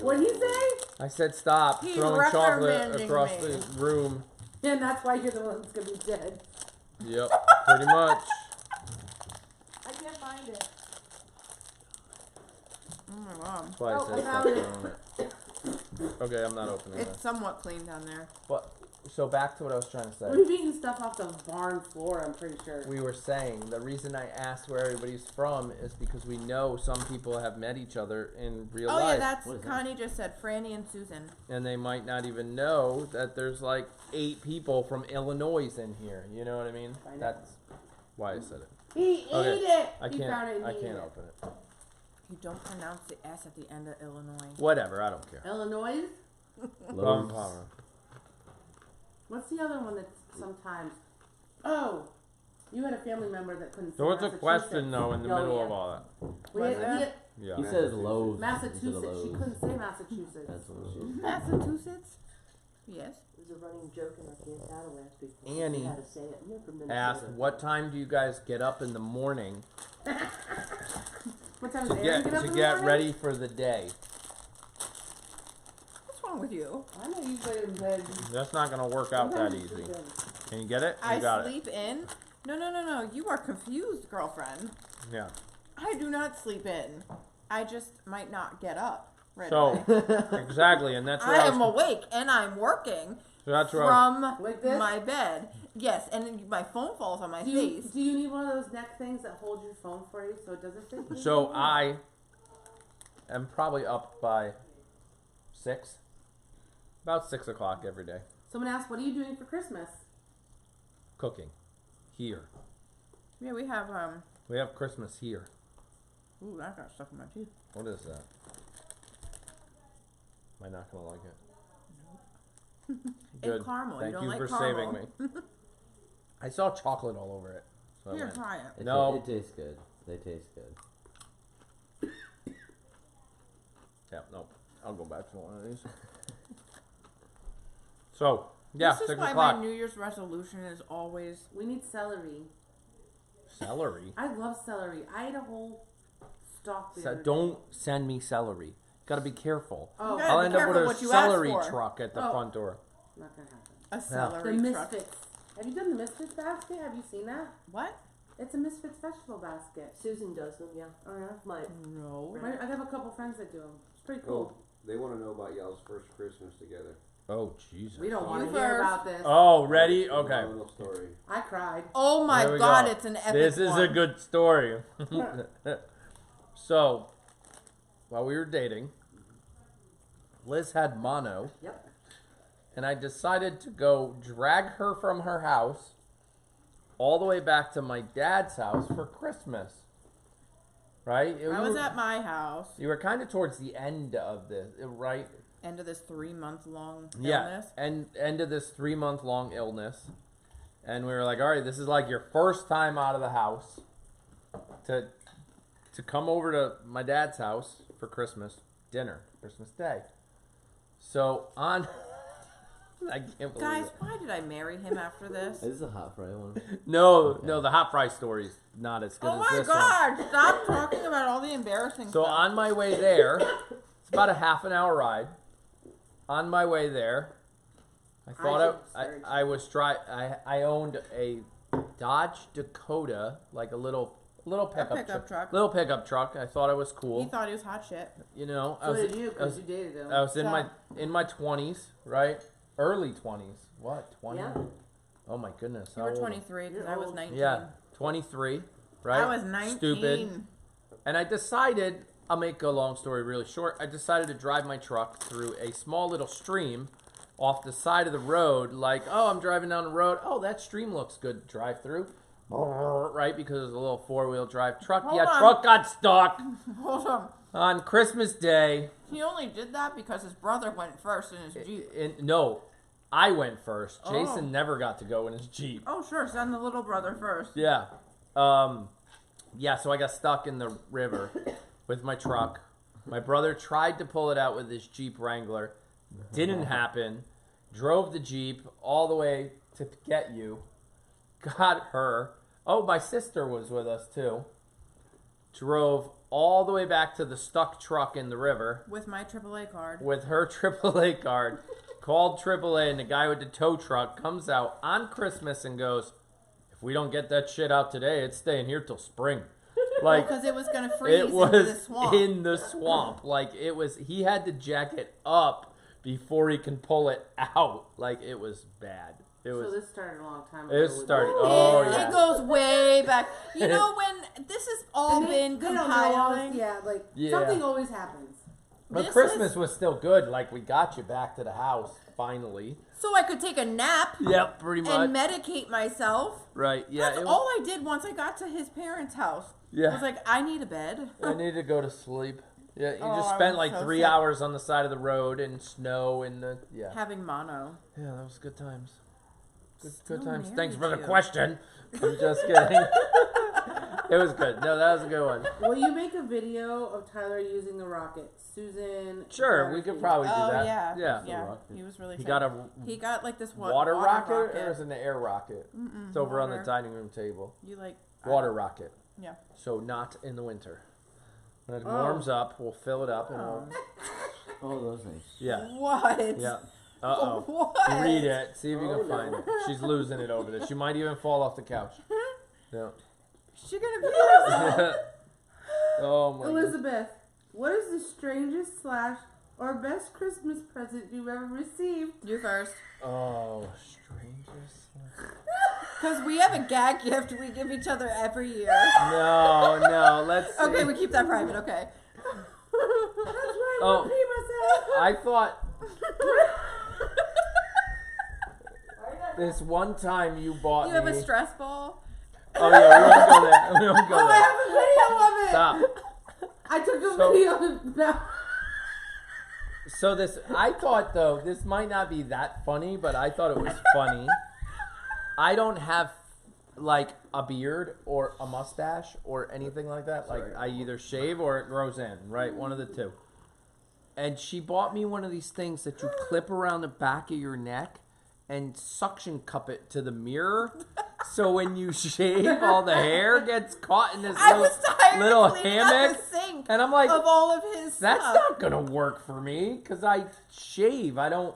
What'd he say? I said stop He's throwing chocolate reprimanding across me. the room. And that's why you're the one that's gonna be dead. Yep, pretty much. I can't find it. Oh my god. That's why I Oh, said I stop found it. throwing it. Okay, I'm not opening It's that. somewhat clean down there. But so back to what I was trying to say. We've eaten stuff off the barn floor, I'm pretty sure. We were saying the reason I asked where everybody's from is because we know some people have met each other in real Oh life. yeah, that's What is that? Connie just said. Franny and Susan. And they might not even know that there's like 8 people from Illinois in here. You know what I mean? I know. That's why I said it. He Okay. ate it! I He found it can't. and I he ate can't it. open it. You don't pronounce the S at the end of Illinois. Whatever. I don't care. Illinois? Loaves. What's the other one that sometimes... Oh! You had a family member that couldn't say So what's the Massachusetts. question though in the Oh, middle yeah. of all that? We Was had, there? he had Yeah. He says loaves. Massachusetts. instead of She loaves. couldn't say Massachusetts. That's what it is. Massachusetts? Yes. It was a running joke in our camp battle last week. Annie We had to say it. You're from Minnesota. Asked, what time do you guys get up in the morning What time to does Aaron get get up in the get morning? ready for the day? What's wrong with you? I know you go in bed. That's not gonna work out that Sometimes easy. it's good. Can you get it? You I got sleep in. No. You are confused, girlfriend. it. Yeah. I do not sleep in. I just might not get up right So away. exactly, and that's what I I am was, awake and I'm working so that's what I was, from Like this? my bed. Yes, and then my phone falls on my Do you, face. do you need one of those neck things that hold your phone for you so it doesn't fit you? So I am probably up by 6, about 6 o'clock every day, Someone asked, what are you doing for Christmas? cooking here. Yeah, we have We have Christmas here. Ooh, that got stuck in my teeth. What is that? Am I not gonna like it? It's caramel. Thank you don't you like for caramel. saving me. I saw chocolate all over it. So I Here, went, try it. It, No. it tastes good. They taste good. yeah, no, I'll go back to one of these. So, yeah, This is 6 why o'clock. my New Year's resolution is always We need celery. Celery? I love celery. I ate a whole stalk the other day. Don't send me celery. Gotta be careful. Oh, You gotta I'll be end up with careful a what you ask celery for. truck at the Oh. front door. not gonna happen. a The celery truck. Misfits. Have you done the Misfits basket? Have you seen that? What? It's a Misfits vegetable basket. Susan does them, yeah. Oh yeah. My No. I have a couple friends that do them. It's pretty Oh, cool. they want to know about y'all's first Christmas together. Oh, Jesus. We don't You want to hear first. about this. Oh, ready? Okay. Phenomenal story. I cried. Oh my Here we God! go. It's an epic This is one. a good story. So, while we were dating, Liz had mono. Yep. And I decided to go drag her from her house all the way back to my dad's house for Christmas. Right? I was at my house. You were kind of towards the end of this, right? End of this 3-month-long Yeah. illness. And end of this 3-month-long illness. And we were like, all right, this is like your first time out of the house to come over to my dad's house for Christmas dinner, Christmas Day. So on I can't believe Guys, it. why did I marry him after this? This is a hot fry one. No, the hot fry story's not as good Oh as my this one. God! Stop talking about all the embarrassing So stuff. on my way there, it's about a half an hour ride. On my way there, I thought I was I owned a Dodge Dakota, like a little pickup truck. Little pickup truck. I thought it was cool. He thought he was hot shit. You know, So did you, because you dated him. I was in So- my 20s, right? Early 20s. What? 20? Yeah. Oh my goodness. You how were old? 23 because You're I was old. 19. Yeah, 23, right? I was 19. Stupid. And I decided, I'll make a long story really short. I decided to drive my truck through a small little stream off the side of the road. Like, oh, I'm driving down the road. Oh, that stream looks good to drive through. Right? Because it was a little 4-wheel drive truck. Hold Yeah, on. truck got stuck Hold on. on Christmas Day. He only did that because his brother went first in his Jeep. No, I went first. Oh. Jason never got to go in his Jeep. Oh, sure. Send the little brother first. Yeah. Yeah, so I got stuck in the river with my truck. My brother tried to pull it out with his Jeep Wrangler. Didn't happen. Drove the Jeep all the way to get you. Got her. Oh, my sister was with us too. Drove all the way back to the stuck truck in the river With my AAA card. with her AAA card. Called AAA, and the guy with the tow truck comes out on Christmas and goes, "If we don't get that shit out today, it's staying here till spring." Like, Because it was going to freeze it into was the swamp. in the swamp. Like, it was, he had to jack it up before he can pull it out. Like, it was bad. It So was, this started a long time ago. it with started, you. oh it yeah. goes way back. You know, when this has all And been they don't know all compiling. this, yeah, like Yeah. something always happens. But This Christmas is- was still good. Like, we got you back to the house, finally. So I could take a nap Yep, pretty much. and medicate myself. Right, yeah. That's it was- all I did once I got to his parents' house. I Yeah. was like, I need a bed. I need to go to sleep. Yeah, you Oh, just I spent was like so 3 sick. hours on the side of the road in snow and the yeah. Having mono. Yeah, that was good times. Good Still times. married Thanks for the you. question. I'm just kidding. It was good. No, that was a good one. Will you make a video of Tyler using the rocket? Susan. Sure, we could probably do Oh that. yeah, Yeah. yeah. rocket. He was really. He sick. got a He got like this water rocket, rocket. or is it an air rocket? Mm-mm, It's over on the water. dining room table. You like Water rocket. Yeah. So not in the winter. When it Oh. warms up, we'll fill it up and Oh. Oh, those things. yeah. What? Yeah. Uh-oh. What? Read it. See if you Oh, can no. find it. She's losing it over there. She might even fall off the couch. Yeah. She gonna be herself. Oh my god. Elizabeth, what is the strangest slash or best Christmas present you've ever received? You first. Oh, strangers. Because we have a gag gift we give each other every year. No, let's see. Okay, we keep that private. Okay. That's why I Oh. want to pee myself. I thought this one time you bought You have me. a stress ball. Oh yeah, we won't go there. We won't go Oh, I there. have a video of it. Stop. I took a So- video of that. So this, I thought though, this might not be that funny, but I thought it was funny. I don't have like a beard or a mustache or anything like that. Like I either shave or it grows in, right? One of the two. And she bought me one of these things that you clip around the back of your neck and suction cup it to the mirror. So when you shave, all the hair gets caught in this I was tired little of cleaning out hammock. the sink And I'm like, of all of his that's stuff. not going to work for me because I shave. I don't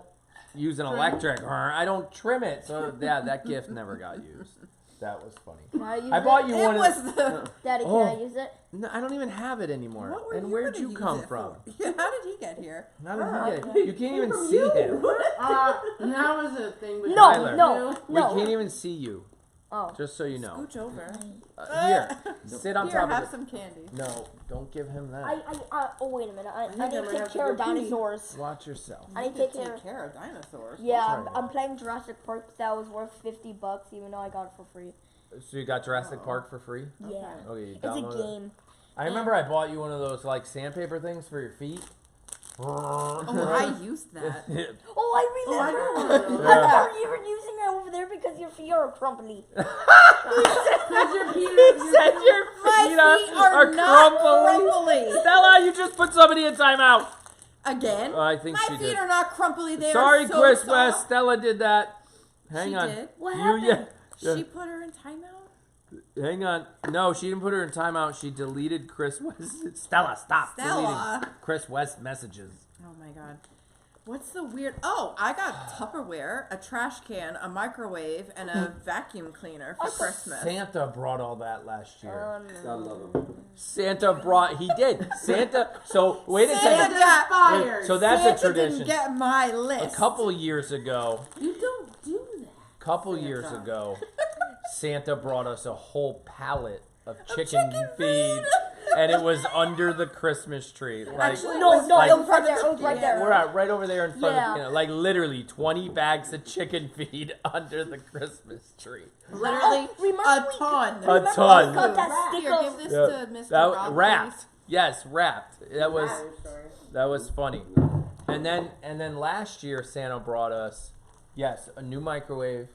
use an electric. I don't trim it. So, yeah, that gift never got used. That was funny. Can I use I bought you It one was of the. Daddy, can I use it? No, I don't even have it anymore. What were And you where'd gonna you use come it from? for? Yeah, how did he get here? How did he get it? You can't even see him. That was a thing. With No, Tyler. no, We no. can't even see you. Oh. Just so you know. Scooch over. Here, sit on Here, top have of it. some candy. No, don't give him that. Oh, wait a minute. I think need I to might take have to care of go pee. dinosaurs. Watch yourself. I need to You take care. take care of dinosaurs. Yeah, That's I'm, right. I'm playing Jurassic Park. That was worth $50, even though I got it for free. So you got Jurassic Park for free? Yeah. Okay, you It's a downloaded it? game. I remember I bought you one of those like sandpaper things for your feet. Oh, I used that. Oh, I remember. I know. I remember you were using it over there because your feet are crumbly. Because your Peter, Said your feet are not crumbly. crumbly. Stella, you just put somebody in timeout. Again? I think My she feet did. are not crumbly. They Sorry, are so Chris soft. West. Stella did that. Hang She on. did? What You, happened? yeah. She put her in timeout? Hang on. No, she didn't put her in timeout. She deleted Chris West. Stella, stop deleting Stella. Chris West messages. Oh my god. What's the weird... Oh, I got Tupperware, a trash can, a microwave, and a vacuum cleaner for Christmas. Santa brought all that last year. I love them. Santa brought. He did. Santa. So wait a Santa second. got fired. So that's Santa a tradition. didn't get my A list. couple years ago. You don't do that. Couple years ago, Santa brought us a whole pallet of chicken feed, and it was under the Christmas tree. Like Actually, No, no, Like- it was right there. It was right there. we're at right over there in front Yeah. of like literally 20 bags of chicken feed under the Christmas tree. Literally remember a we- ton. A ton. Got that stick Here, of... give this Yeah. to Mr. That Rob, wrapped. please. Yes, wrapped. That was Sorry. that was funny. And then last year Santa brought us a new microwave,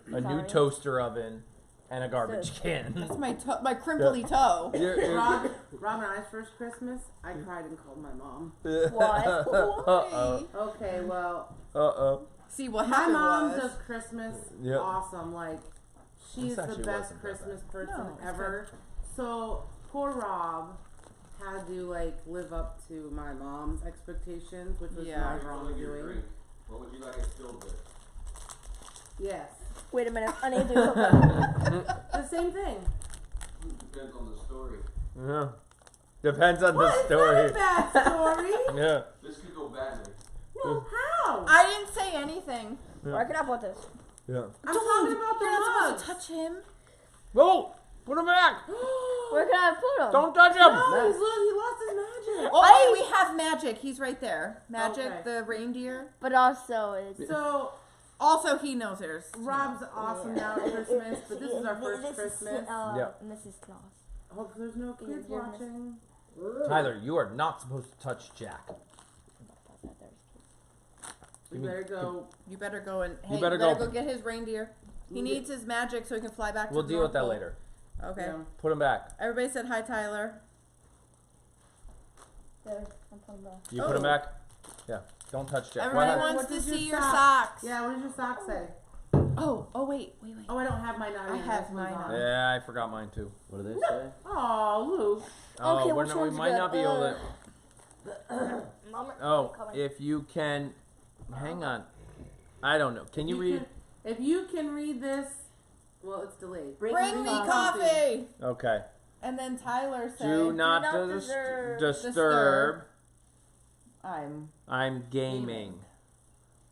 a new Sorry. toaster oven, and a garbage can. That's my crimply toe. Rob and I's first Christmas, I cried and called my mom. What? Uh-oh. Okay, well, Uh-oh. See, what my happened mom was... does Christmas Yep. awesome. Like, she's This the actually best wasn't that Christmas person No, it's ever. So, poor Rob had to, like, live up to my mom's expectations, which was Yeah. my wrongdoing. What would you like it filled with? Yes. Wait a minute. I need to do something. The same thing. Depends on the story. Yeah. Depends on Well, the it's story. not a bad story. Yeah. This could go badly. No, how? I didn't say anything. Where can I put this? Yeah. I'm talking about the You're not mugs. supposed to touch him. Whoa! Put him back! Where can I put them? Don't touch him! No, he lost his magic. Oh, wait, we have Magic. He's right there. Magic, Okay. the reindeer. But also, it's... So, Also, he knows there's... Rob's awesome now at Christmas, but this is our first This is, Christmas. Yep. Mrs. Claus. Hope there's no kids you're watching. Tyler, you are not supposed to touch Jack. We better go. You better go and... Hey, You better go. go. Get his reindeer. He needs his magic so he can fly back to We'll the deal North with that Pole. later. Okay. Yeah. Put him back. Everybody said hi, Tyler. There, I'm putting back. You put him Oh. back? Yeah. Don't touch Jack. Everybody What? wants What to does your see your sock- socks. Yeah, what does your sock say? Oh, wait. Oh, I don't have mine on. I yet. have This one's mine on. Yeah, I forgot mine too. What do they say? Oh, Luke. Oh, Okay, we're which not, we one's might good? not be able to. Mama, Oh, coming. if you can. Hang on. I don't know. Can you read? If you can read this, well, it's delayed. Bring me coffee. Okay. And then Tyler said... Do not not disturb. I'm gaming.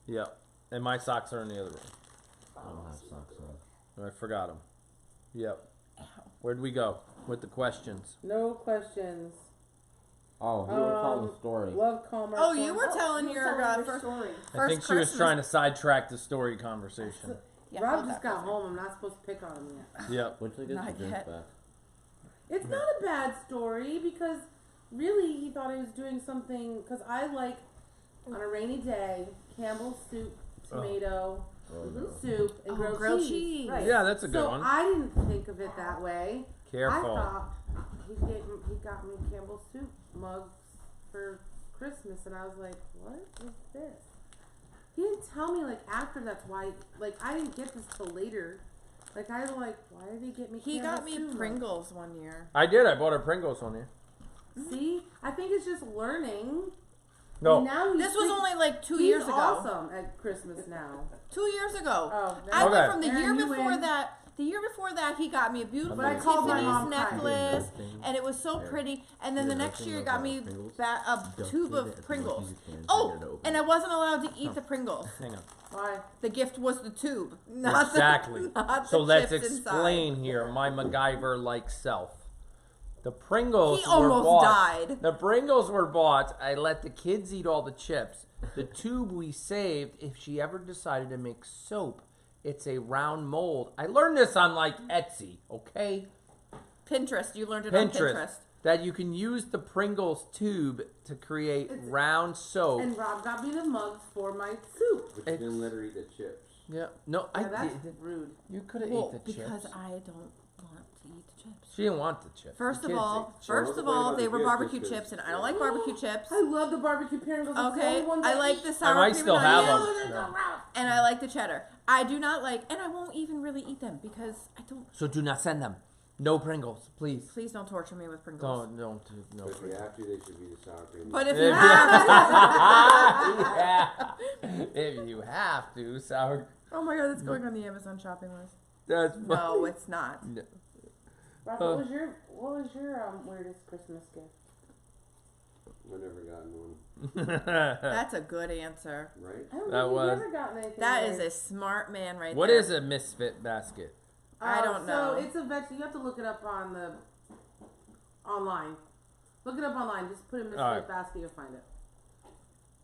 Yep. And my socks are in the other room. I don't have socks on. I forgot them. Yep. Where'd we go with the questions? No questions. Oh, you were telling the story. Love Calmer. Oh, you were telling your first story. I think she was trying to sidetrack the story conversation. Yeah, Rob hold just that got for home. I'm not supposed to pick on him yet. Yep. Wait till you get Not your drinks yet. back. It's not a bad story because really he thought he was doing something. Because I like on a rainy day Campbell's soup, tomato soup, and grilled cheese. Right. Yeah, that's a good So one. I didn't think of it that way. Careful. I thought he got me Campbell's soup mugs for Christmas, and I was like, what is this? He didn't tell me, like, after that's why, like, I didn't get this till later. Like, I was like, why did he get me He Candace got me too? Pringles one year. I did. I bought her Pringles on you. See? I think it's just learning. No. And now This was only like 2 he's years ago. awesome at Christmas now. 2 years ago. Oh, I Okay. went from the Aaron, year you before win. that. The year before that, he got me a beautiful But I called my Tiffany's mom crying. necklace, and it was so pretty. And then the next year, he got me a tube of Pringles. Oh, and I wasn't allowed to eat the Pringles. Hang on. Why? The gift was the tube, not Exactly. the not So the let's chips explain inside. here my MacGyver-like self. The Pringles He were almost bought. died. The Pringles were bought. I let the kids eat all the chips. The tube we saved if she ever decided to make soap. It's a round mold. I learned this on like Etsy, okay? Pinterest, you learned it on Pinterest. That you can use the Pringles tube to create round soap. And Rob got me the mugs for my soup. But you didn't let her eat the chips. Yeah, no, Yeah, I that's did. rude. You could have Well, ate the because chips. I don't want to eat the chips. She didn't want the chips. First The of kids all, ate the chips. first of all, they were Well, barbecue just 'cause- chips, and I don't like barbecue chips. I love the barbecue Pringles. It's the Okay, only ones I like eat. the sour might cream still and have onion, them. No. and I like the cheddar. I do not like, and I won't even really eat them because I don't. So do not send them. No Pringles, please. Please don't torture me with Pringles. Don't no But if you Pringles. have to, they should be the sour cream. But if If you you have, yeah. If you have to, sour. oh my god, it's going on the Amazon shopping list. That's No, it's not. Rob, what was your weirdest Christmas gift? I never gotten one, That's a good answer. right? I don't That think was- you've never gotten anything. That weird. is a smart man right What there. is a misfit basket? I don't know. So it's a vegetable. You have to look it up on the online. Look it up online. Just put in Misfit Alright. basket. You'll find it.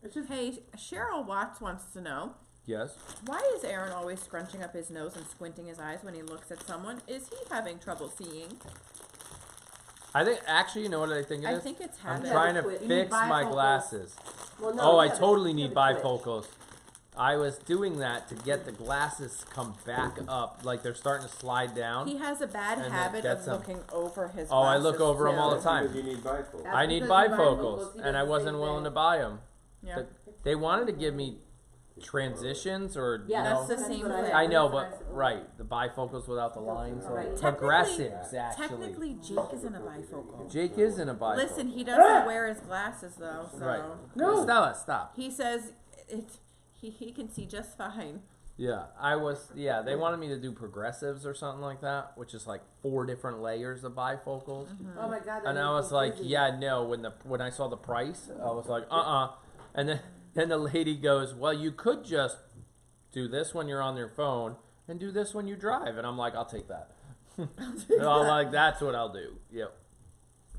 It's just Hey, Cheryl Watts wants to know, Yes. why is Aaron always scrunching up his nose and squinting his eyes when he looks at someone? Is he having trouble seeing? I think actually, you know what I think it I is? think it's I'm habit. trying to quit. You need fix my bifocals. glasses. Well, no, Oh, you I haven't- totally you need haven't quit. bifocals. I was doing that to get the glasses come back up, like they're starting to slide down. He has a bad And it habit gets of him. looking over his Oh, I glasses, look over 'em too. all the That's time. because you need bifocals. That's I need because you buy bifocals, he and I does the wasn't same willing to thing. buy them. Yeah. They wanted to give me transitions Yeah, you know. That's the same what thing. I know, That's but what I said. right, the bifocals without the lines, Right. are Technically- progressives actually. Technically, Jake isn't a bifocal. Jake is in a bifocal. Listen, he doesn't wear his glasses though, so Right. No. Stop. he says he can see just fine. Yeah, they wanted me to do progressives or something like that, which is like 4 different layers of bifocals. Oh my god. that And I makes was me like, dizzy. yeah, no. When I saw the price, I was like, And then the lady goes, well, you could just do this when you're on your phone and do this when you drive. And I'm like, I'll take that. And I'm like, that's what I'll do. Yep.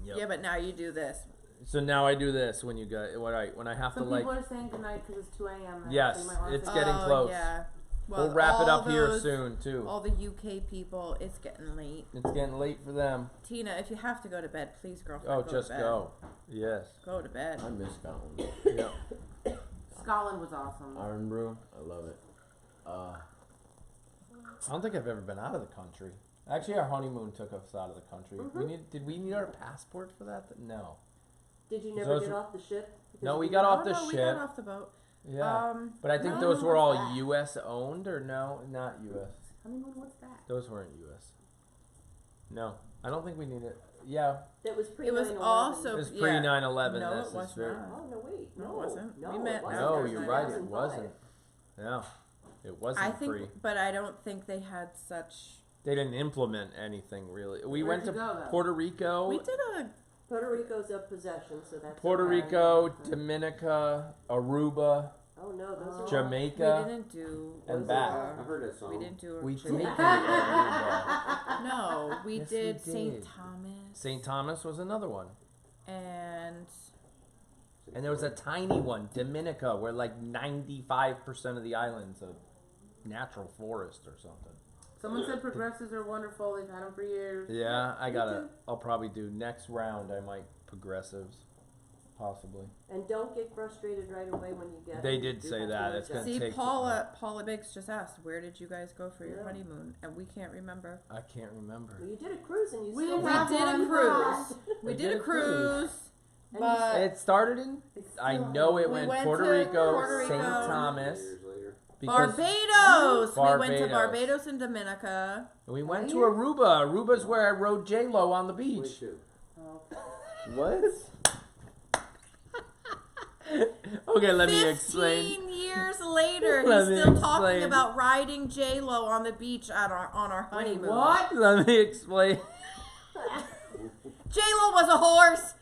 Yeah, but now you do this. So now I do this when you go when I have Some to like. people are saying goodnight because it's 2 a.m. and Yes, they might wanna it's say getting Oh, close. Yeah. Well, We'll wrap it all up here those- soon too. All the UK people, it's getting late. It's getting late for them. Tina, if you have to go to bed, please, girlfriend. Oh, go just to bed. go. Yes. Go to bed. I miss Scotland. Yeah. Scotland was awesome. Iron Brew, I love it. I don't think I've ever been out of the country. Actually, our honeymoon took us out of the country. Did we need our passport for that? No. Did you never Those get were- off the ship? Because No, we you- got Oh, off the no, we ship. got off the boat. Yeah. But I think no, those were what's all that? U.S. owned, or no? Not U.S. I mean, what's that? Those weren't U.S. No, I don't think we need it. Yeah, That was pre It was 9/11. also it was yeah. pre 9/11. No, this it is was very. not. Oh, no, wait. No, it wasn't. No, We it met wasn't. No, after you're right. It 2005. wasn't. No, it wasn't I think, free. but I don't think they had such. They didn't implement anything really. We Where'd went you to go, though? Puerto Rico. We did a. Puerto Rico's a possession, so that's Puerto okay. Rico, Dominica, Aruba, Oh, no, those are all- Jamaica. We didn't do. And those back. are- I've heard that song. We didn't do. We did Jamaica. do Aruba. No, we Yes, we did St. did. Thomas. St. Thomas was another one. And And there was a tiny one, Dominica, where like 95% of the island's a natural forest or something. Someone said progressives are wonderful. They've had them for years. Yeah, I'll probably do next round. I might progressives, possibly. And don't get frustrated right away when you get. They did do say have that. to It's gonna adjust. see, take Paula Biggs just asked, "Where did you guys go for your Yeah. honeymoon?" And we can't remember. I can't remember. Well, you did a cruise and you We still didn't We have did a one. cruise. We We did a cruise. But It started in. I know it We went went Puerto to Rico, Puerto St. Rico. Thomas. Years later. Because Barbados. We went to Barbados. Barbados and Dominica. we went to Aruba. Aruba's where I rode J-Lo on the Me beach. too. Oh. What? Okay, let me 15 explain. years later, Let he's me still talking explain. about riding J-Lo on the beach on our Wait, honeymoon. what? Let me explain. J-Lo was a horse.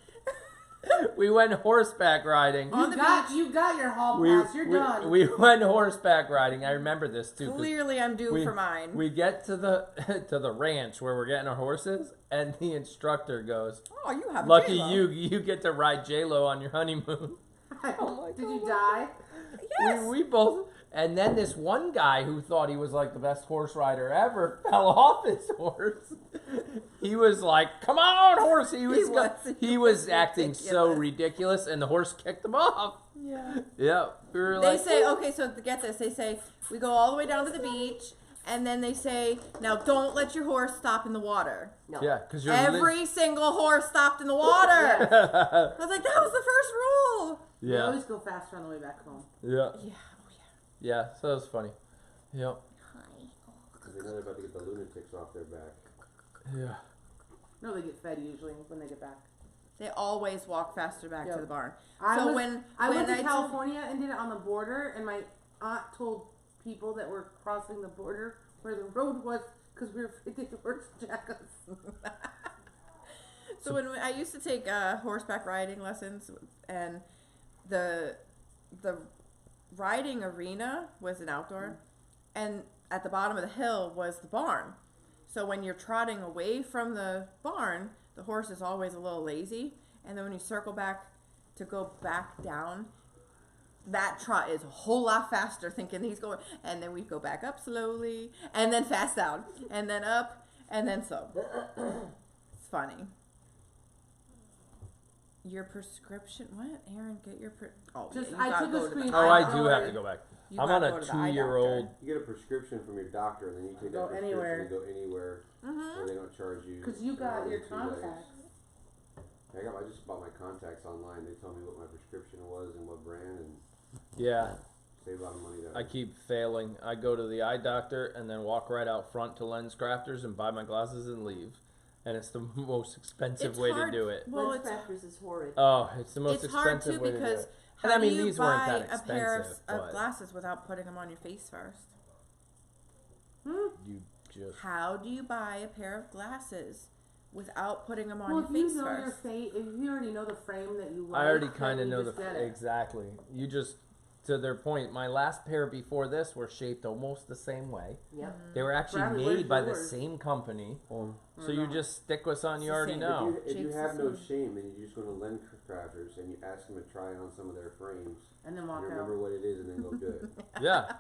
We went horseback riding. On the You got your hall pass. You're done. we went horseback riding. I remember this too. 'cause Clearly, I'm due for mine. We get to the to the ranch where we're getting our horses, and the instructor goes, Oh, you have "Lucky J-Lo. you get to ride J-Lo on your honeymoon." Did you die? Yes. We both, and then this one guy who thought he was like the best horse rider ever fell off his horse. He was like, "Come on, horse!" He was acting so ridiculous, and the horse kicked him off. Yeah. Yeah, we were They like, say, okay, so get this. They say, we go all the way down to the beach, and then they say, now don't let your horse stop in the water. No. yeah, because you're Every single horse stopped in the water. I was like, that was the first rule. We yeah, always go faster on the way back home. yeah, Yeah. yeah. So it was funny. Yeah, They know they're about to get the lunatics off their back. yeah. No, they get fed usually when they get back. They always walk faster back to Yep. the barn. I So was- when I went to I California and did it on the border, and my aunt told people that were crossing the border where the road was because we were afraid they could horsejack us. So when I used to take horseback riding lessons, and the riding arena was an outdoor, and at the bottom of the hill was the barn. So when you're trotting away from the barn, the horse is always a little lazy, and then when you circle back to go back down, that trot is a whole lot faster, thinking he's going, and then we go back up slowly, and then fast down, and then up, and then slow. It's funny. Your prescription? What, Aaron? Get your Just- you I gotta took go a to the screen- Oh, eye I doctor. do have to go back. You I'm gotta on go a to the eye 2-year-old. doctor. You get a prescription from your doctor, and then you take Go that prescription anywhere. and go anywhere, Mm-hmm. where they don't charge you. Because you got more your than 2 days. contacts. I just bought my contacts online. They told me what my prescription was and what brand, and Yeah, save a lot of money that I way. keep failing. I go to the eye doctor and then walk right out front to Lens Crafters and buy my glasses and leave. And it's the most expensive It's way hard. to do it. Well, Lens it's crafters is horrid. Oh, it's the most it's hard expensive too way to do because it. how And I mean, do you these buy weren't that a pair of, expensive, of but- glasses without putting them on your face first? You just How do you buy a pair of glasses without putting them on Well, your if you face know your first? face, if you already know the frame that you like, I already then kind of you know just the get it. exactly. You just to their point. My last pair before this were shaped almost the same way. Yep. They were actually Bradley, where's made by the yours? same company. Oh, So you just stick with something you It's the already same. know. If you Shapes have the no same. shame, then you just go to Lens Crafters and you ask them to try on some of their frames. And then You walk out. remember what it is, and then go do it. Yeah,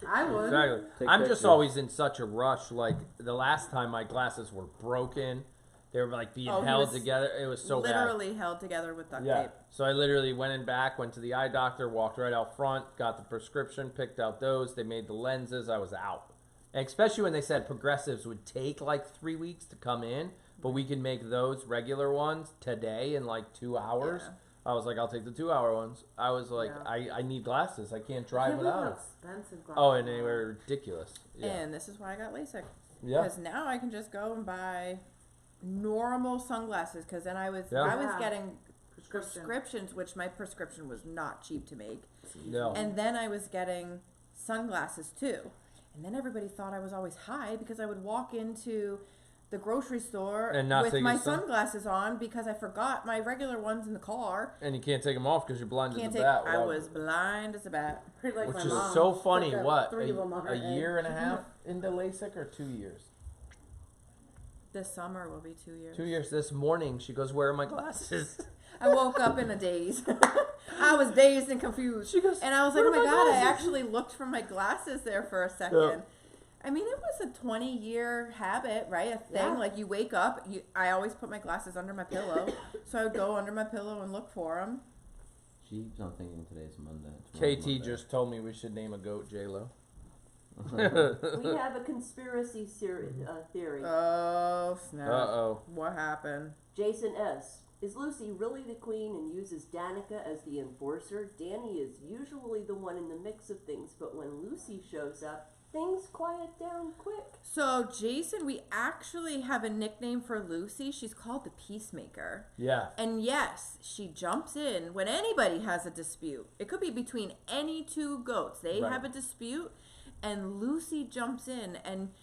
I would. exactly. Take I'm that just too. always in such a rush. Like the last time my glasses were broken, they were like being Oh, he held was together. It was so bad. Literally held together with duct Yeah. tape. So I literally went in back, went to the eye doctor, walked right out front, got the prescription, picked out those. They made the lenses. I was out. And especially when they said progressives would take like 3 weeks to come in, but we can make those regular ones today in like 2 hours. Yeah. I was like, I'll take the 2-hour ones. I was like, Yeah. I need glasses. I can't I drive can't believe without how them. expensive glasses Oh, and they are. were ridiculous. Yeah. And this is why I got LASIK. Yeah. Because now I can just go and buy normal sunglasses. Because then I was Yeah. getting Prescription. prescriptions, which my prescription was not cheap to make. No. And then I was getting sunglasses too. And then everybody thought I was always high because I would walk into the grocery store And not with take my your sunglasses on because I forgot my regular ones in the car. And you can't take them off because you're blinded Can't to take. bat. I without- was blind as a bat. Pretty like Which my is mom. so funny. Stuck What? 3 of them on her A head. year and a half into LASIK or 2 years? This summer will be 2 years. 2 years. This morning, she goes, "Where are my glasses?" I woke up in a daze. I was dazed and confused. She goes, And I was like, "Where oh are my my God, I glasses?" actually looked for my glasses there for a second. Yeah. I mean, it was a 20-year habit, right? A thing. Yeah. Like, you wake up, I always put my glasses under my pillow. So I would go under my pillow and look for them. she keeps on thinking today's Monday. KT tomorrow's Monday. just told me we should name a goat J-Lo. We have a conspiracy theory. Oh, snap. Uh-oh. What happened? Jason S. Is Lucy really the queen and uses Danica as the enforcer? Danny is usually the one in the mix of things, but when Lucy shows up, things quiet down quick. So, Jason, we actually have a nickname for Lucy. She's called the Peacemaker. Yeah. And yes, she jumps in when anybody has a dispute. It could be between any two goats. They Right. have a dispute, and Lucy jumps in. And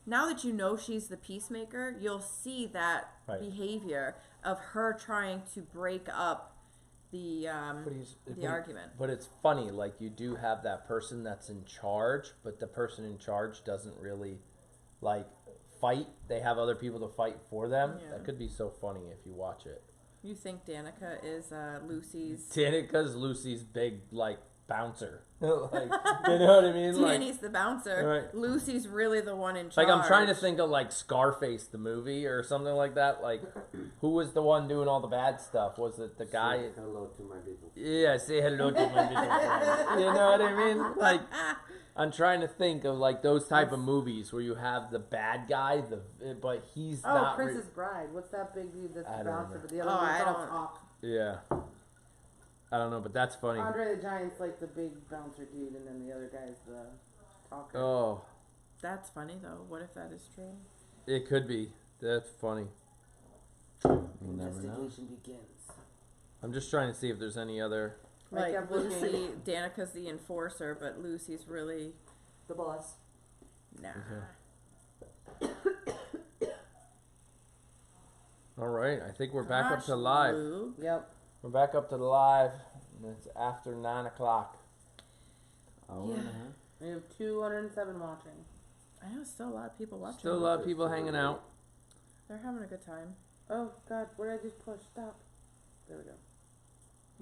now that you know she's the Peacemaker, you'll see that Right. behavior of her trying to break up the argument. But it's funny, like you do have that person that's in charge, but the person in charge doesn't really like fight. They have other people to fight for them. Yeah. That could be so funny if you watch it. You think Danica is Lucy's... Danica's Lucy's big like bouncer. Like, you know what I mean? Like, Danny's the bouncer. Right. Lucy's really the one in charge. like I'm trying to think of like Scarface the movie or something like that. Like, who was the one doing all the bad stuff? Was it the guy? Say hello to my people. Yeah, say hello to my little friend. You know what I mean? Like, I'm trying to think of like those type of movies where you have the bad guy, but he's Oh, not. Princess Bride. What's that big dude that's I the don't bouncer, know. but the other Oh, one's I all don't- talk? Yeah. I don't know, but that's funny. Andre the Giant's like the big bouncer dude, and then the other guy's the talker. Oh, That's funny, though. What if that is true? it could be. That's funny. You never know. Investigation begins. I'm just trying to see if there's any other. I Like, kept looking. Lucy, Danica's the enforcer, but Lucy's really... The boss. Nah. Okay. All right, I think we're back up Gosh, to live. Luke. Yep. We're back up to the live. And it's after 9 o'clock. Hour and a half. We have 207 watching. I know still a lot of people watching. Still a lot of people hanging out. They're having a good time. Oh God, what did I just push? Stop. There we go.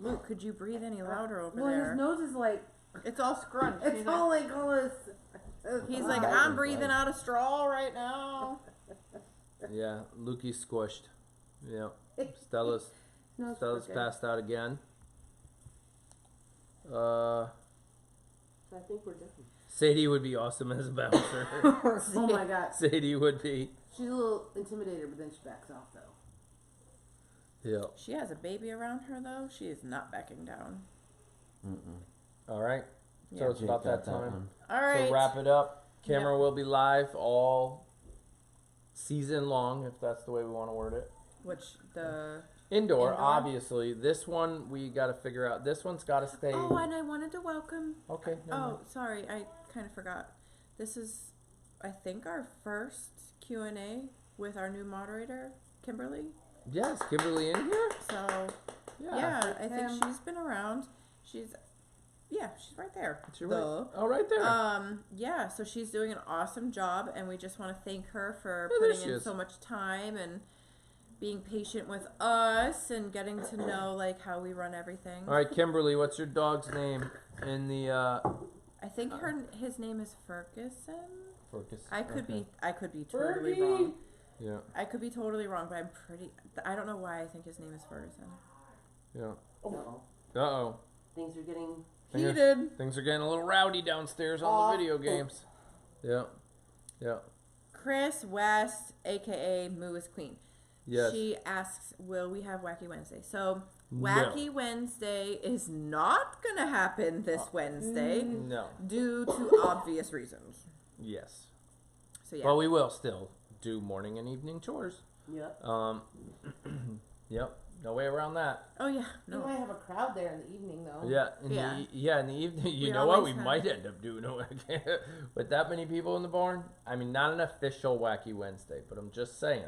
Luke, could you breathe any louder over Well, there? his nose is like, It's all scrunched. it's He's all like, like all this. he's like, Right. I'm breathing out a straw right now. Yeah, Lukey's squished. Yeah. Nose Stella's crooked. passed out again. I think we're done. Sadie would be awesome as a bouncer. Oh my God. Sadie would be. She's a little intimidated, but then she backs off though. Yeah. She has a baby around her, though. She is not backing down. All right. So Yeah. it's about Jake got that time. one. All right. So wrap it up. Camera will be live all season long, if that's the way we want to word it. Which, the... Indoor, Indoor? obviously. This one we got to figure out. This one's got to stay. Oh, and I wanted to welcome... Okay. never mind. Oh, sorry. I kind of forgot. This is, I think, our first Q&A with our new moderator, Kimberly. Yes, Kimberly in here. So, Yeah. yeah, I think Um, she's been around. She's right there. She right. Oh, right there. Yeah, so she's doing an awesome job, and we just want to thank her for Yeah, there putting she in is. so much time and being patient with us and getting to know like how we run everything. All right, Kimberly, what's your dog's name in the I think his name is Ferguson. focus? I could Okay. be totally Fergie. wrong. Yeah. I could be totally wrong, but I don't know why I think his name is Ferguson. Yeah. Uh-oh. Uh-oh. Things are getting... Heated. Things are getting a little rowdy downstairs on the video games. Yeah. Yeah. Chris West, aka Moo is Queen. Yes. She asks, will we have Wacky Wednesday? So, No. Wacky Wednesday is not going to happen this Wednesday No. due to obvious reasons. Yes. So, yeah. But we will still do morning and evening chores. Yep. Yep. No way around that. Oh, yeah. You No. might have a crowd there in the evening though. Yeah. Yeah. In the evening. You We know what? We always have- might end up doing with that many people in the barn. I mean, not an official Wacky Wednesday, but I'm just saying.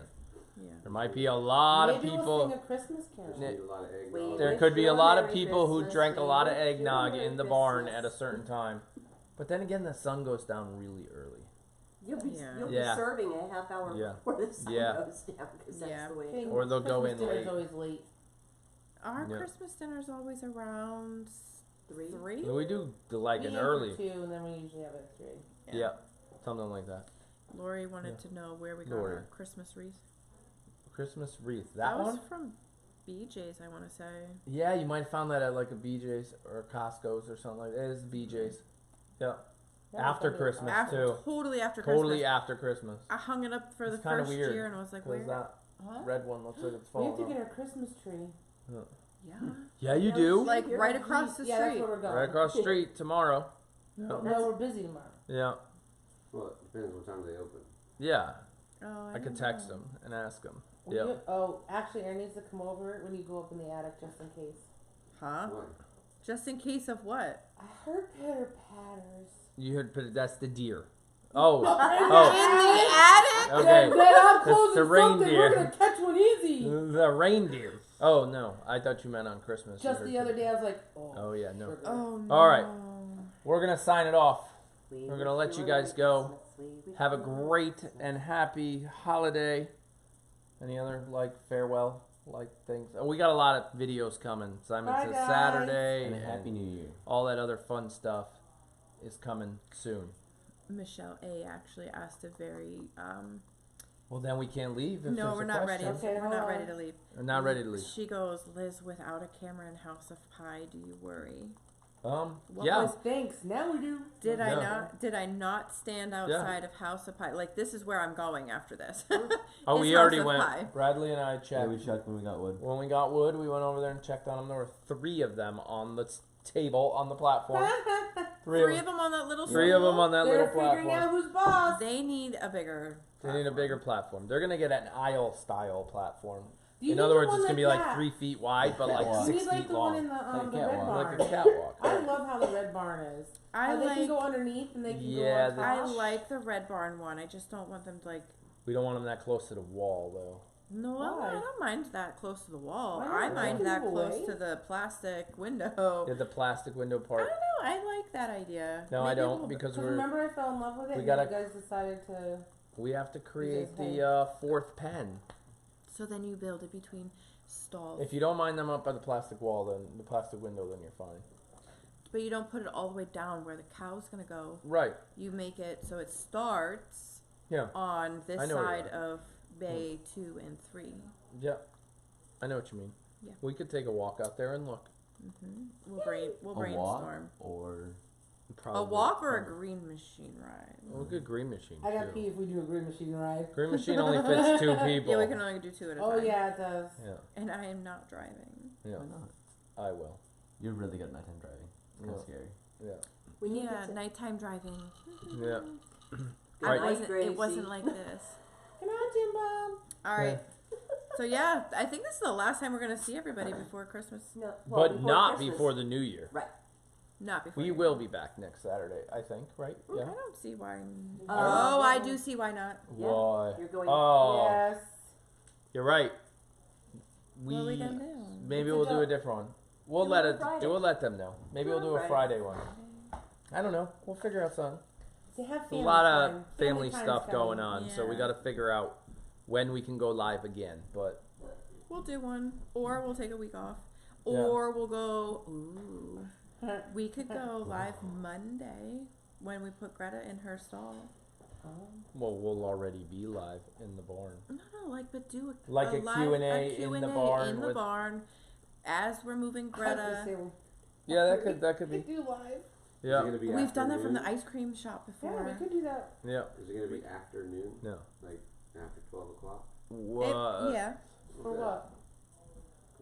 Yeah. There might be a lot Maybe of we'll people. sing a Christmas carol. Just need a lot of eggnog. Wait. There Wish could be you a a lot of Merry people who Christmas. drank a We lot of wish you a eggnog Merry in the barn Christmas. at a certain time. But then again, the sun goes down really early. You'll be Yeah. you'll Yeah. be serving a half hour Yeah. before the sun Yeah. goes down because that's Yeah. the way it King- goes. Or they'll go Christmas in dinner's late. always late. Our Yeah. Christmas dinner's always around 3? We do like We an aim early. for 2, and then we usually have it at 3. Yeah. Something like that. Lori wanted Yeah. to know where we got Lori. our Christmas wreath. Christmas wreath. That was one? from BJ's, I want to say. Yeah, you might have found that at like a BJ's or Costco's or something like that. It is BJ's. Yeah. After Christmas After, too. totally after Totally Christmas. after Christmas. I hung it up for It's the kinda first weird, year and I was like, Because where? that Huh? Red one looks like it's We have falling to get off. our Christmas tree. Yeah. Yeah, you Yeah, do. Like right across the Yeah, that's street. where we're going. Right across the street tomorrow. No, Yeah. we're busy tomorrow. Yeah. Well, it depends what time they open. Yeah. Oh, I could text them and ask them. Will Yeah. you- oh, actually, Aaron needs to come over when you go up in the attic just in case. Huh? Why? Just in case of what? I heard pitter patters. You heard, but that's the deer. Oh. In Oh. the attic? Okay. Then I'm That's closing the something. reindeer. We're gonna catch one easy. The reindeer. Oh no, I thought you meant on Christmas. You Just heard the other pitter- day, I was like, oh. Oh yeah, no. sugar. Oh no. All right. We're gonna sign it off. We We're gonna wish let you a guys Merry go. Christmas. We wish Have a you Merry great Christmas. and happy holiday. Any other farewell things? Oh, we got a lot of videos coming. Simon Bye, says guys. Saturday And a happy New Year. all that other fun stuff is coming soon. Michelle A actually asked a very Well, then we can't leave. If no, there's we're a not ready. question. Okay, We're hold not on. ready to leave. We're not ready to leave. She goes, Liz, without a camera in House of Pie, do you worry? What Yeah. was- Thanks. Now we do. Did I Yeah. not? Did I not stand outside of House of Pie? Like this is where I'm going after this. Oh, Is we House already of went. Pie. Bradley and I Yeah, checked. we checked when we got wood. When we got wood, we went over there and checked on them. There were 3 of them on the table on the platform. Three of them on that little. Three of them on that They're little figuring out platform. who's boss. They need a bigger. They need a bigger platform. They're gonna get an aisle style platform. Do you In need other the words, one it's gonna be like that? 3 feet wide, but like Catwalk. You 6 need like feet the one long, in the Like a red catwalk. barn. like a catwalk. I love how the red barn is. I How they like. can go underneath and they can Yeah, go the- on I top. like the Red Barn one. I just don't want them to like. We don't want them that close to the wall, though. No, Why? I don't mind that close to the wall. Why not? I You mind can that move close away. to the plastic window. Yeah, the plastic window I part. don't know. I like that idea. No, I Maybe don't we'll- because Because we're remember I fell in love with it we and gotta- you guys decided to... we have to create Hey. the 4th pen. So then you build it between stalls. If you don't mind them up by the plastic wall, then the plastic window, then you're fine. But you don't put it all the way down where the cow's gonna go. Right. You make it so it starts Yeah. on this I know what you side of bay 2 and 3. Yeah. I know what you mean. Yeah. We could take a walk out there and look. We'll A walk brainstorm. or Probably. A walk or a green machine ride. Well, a good green machine. I got too. pee if we do a green machine ride. Green machine only fits 2 people. Yeah, we can only do 2 at a Oh time. yeah, it does. Yeah. And I am not driving. Yeah. why not? I will. You're really good at nighttime driving. It's kind Yeah. of scary. Yeah. We need Yeah, to nighttime driving. Yeah. I Right. wasn't, Gracie. it wasn't like this. Come on, Jim Bob. All right. So yeah, I think this is the last time we're gonna see everybody before Christmas. no, well, But before not Christmas. before the new year. Right. Not before. We New will Year. be back next Saturday, I think, right? I Yeah. don't see why. Uh, Oh, I do see why not. Yeah. Why? You're going. Oh, Yes. you're right. What are we gonna do? Maybe It's a we'll do joke. a different one. We'll Do let it it. Friday. We'll let them know. Maybe we'll Do do it a Friday. Friday one. I don't know. We'll figure out something. To have A family lot time. of family time's stuff going coming. on, so we Yeah. got to figure out when we can go live again. But We'll do one, or we'll take a week off, Yeah. or we'll go. Ooh, we could go live Monday when we put Greta in her stall. well, we'll already be live in the barn. No, like, but do Like a live- Q&A in the barn in the with- barn as we're moving I was gonna Greta. say, well, Yeah, that could we be. could do live. Is it Yeah, gonna be We've done that from the afternoon? ice cream shop before. Yeah, we could do that. yeah. Is it gonna be afternoon? No. Like after 12 o'clock? What? Yeah, For Okay. what?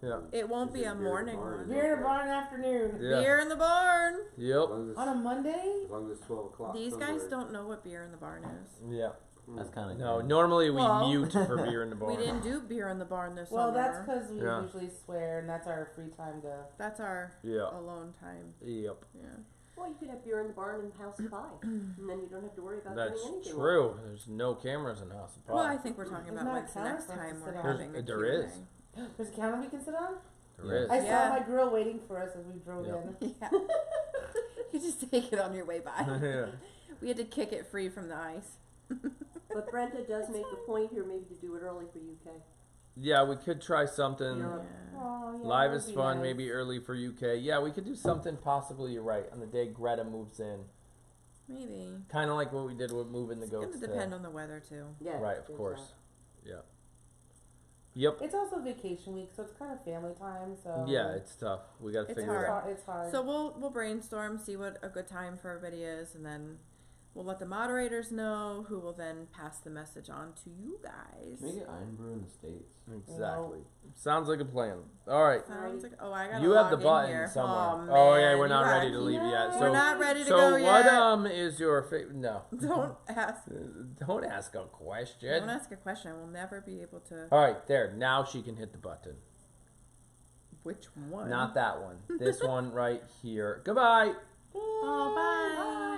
Yeah. it won't Is be it a beer in the morning barn? one. Beer in a barn afternoon. Yeah. Beer in the barn. As Yep. long as On a it's, Monday? as long as it's 12 o'clock. These guys somewhere. don't know what beer in the barn is. Yeah. That's kind of No, normally we Well- mute for beer in the barn. We didn't do beer in the barn this Well, summer. that's because we Yeah. usually swear, and that's our free time to. That's our Yeah. alone time. Yep. Yeah. Well, you could have beer in the barn and House of Pie, and then you don't have to worry about That's doing anything. true. There's no cameras in House of Pie. Well, I think we're talking There's about not a when's the counter next for us to time we're sit on. having a There Q&A. is. There's a counter we can sit on? There is. I Yeah. saw my grill waiting for us as we drove Yeah. in. Yeah. You just take it on your way by. Yeah. We had to kick it free from the ice. But Brenda does make the point here, maybe to do it early for UK. Yeah, we could try something. Yeah. Oh, yeah, Live that is would be fun, nice. maybe early for UK. Yeah, we could do something possibly, you're right, on the day Greta moves in. Maybe. Kind of like what we did with moving the It's goats gonna today. depend on the weather too. Yeah. Right, of there's course. Yeah. Yep. It's also vacation week, so it's kind of family time. So Yeah, it's tough. We got to It's figure it hard. out. It's hard. So we'll brainstorm, see what a good time for everybody is, and then We'll let the moderators know, who will then pass the message on to you guys. Can we get Iron Brew in the States? Exactly. Sounds like a plan. All right. Sounds like, oh, I got You have the button here. somewhere. Oh, yeah, man, we're you not gotta ready to leave yet. So We're not ready to so go what yet. is your favorite? No. Don't ask. Don't ask a question. Don't ask a question. I will never be able to. All right, there. Now she can hit the button. Which one? Not that one. This one right here. Goodbye. Oh, bye.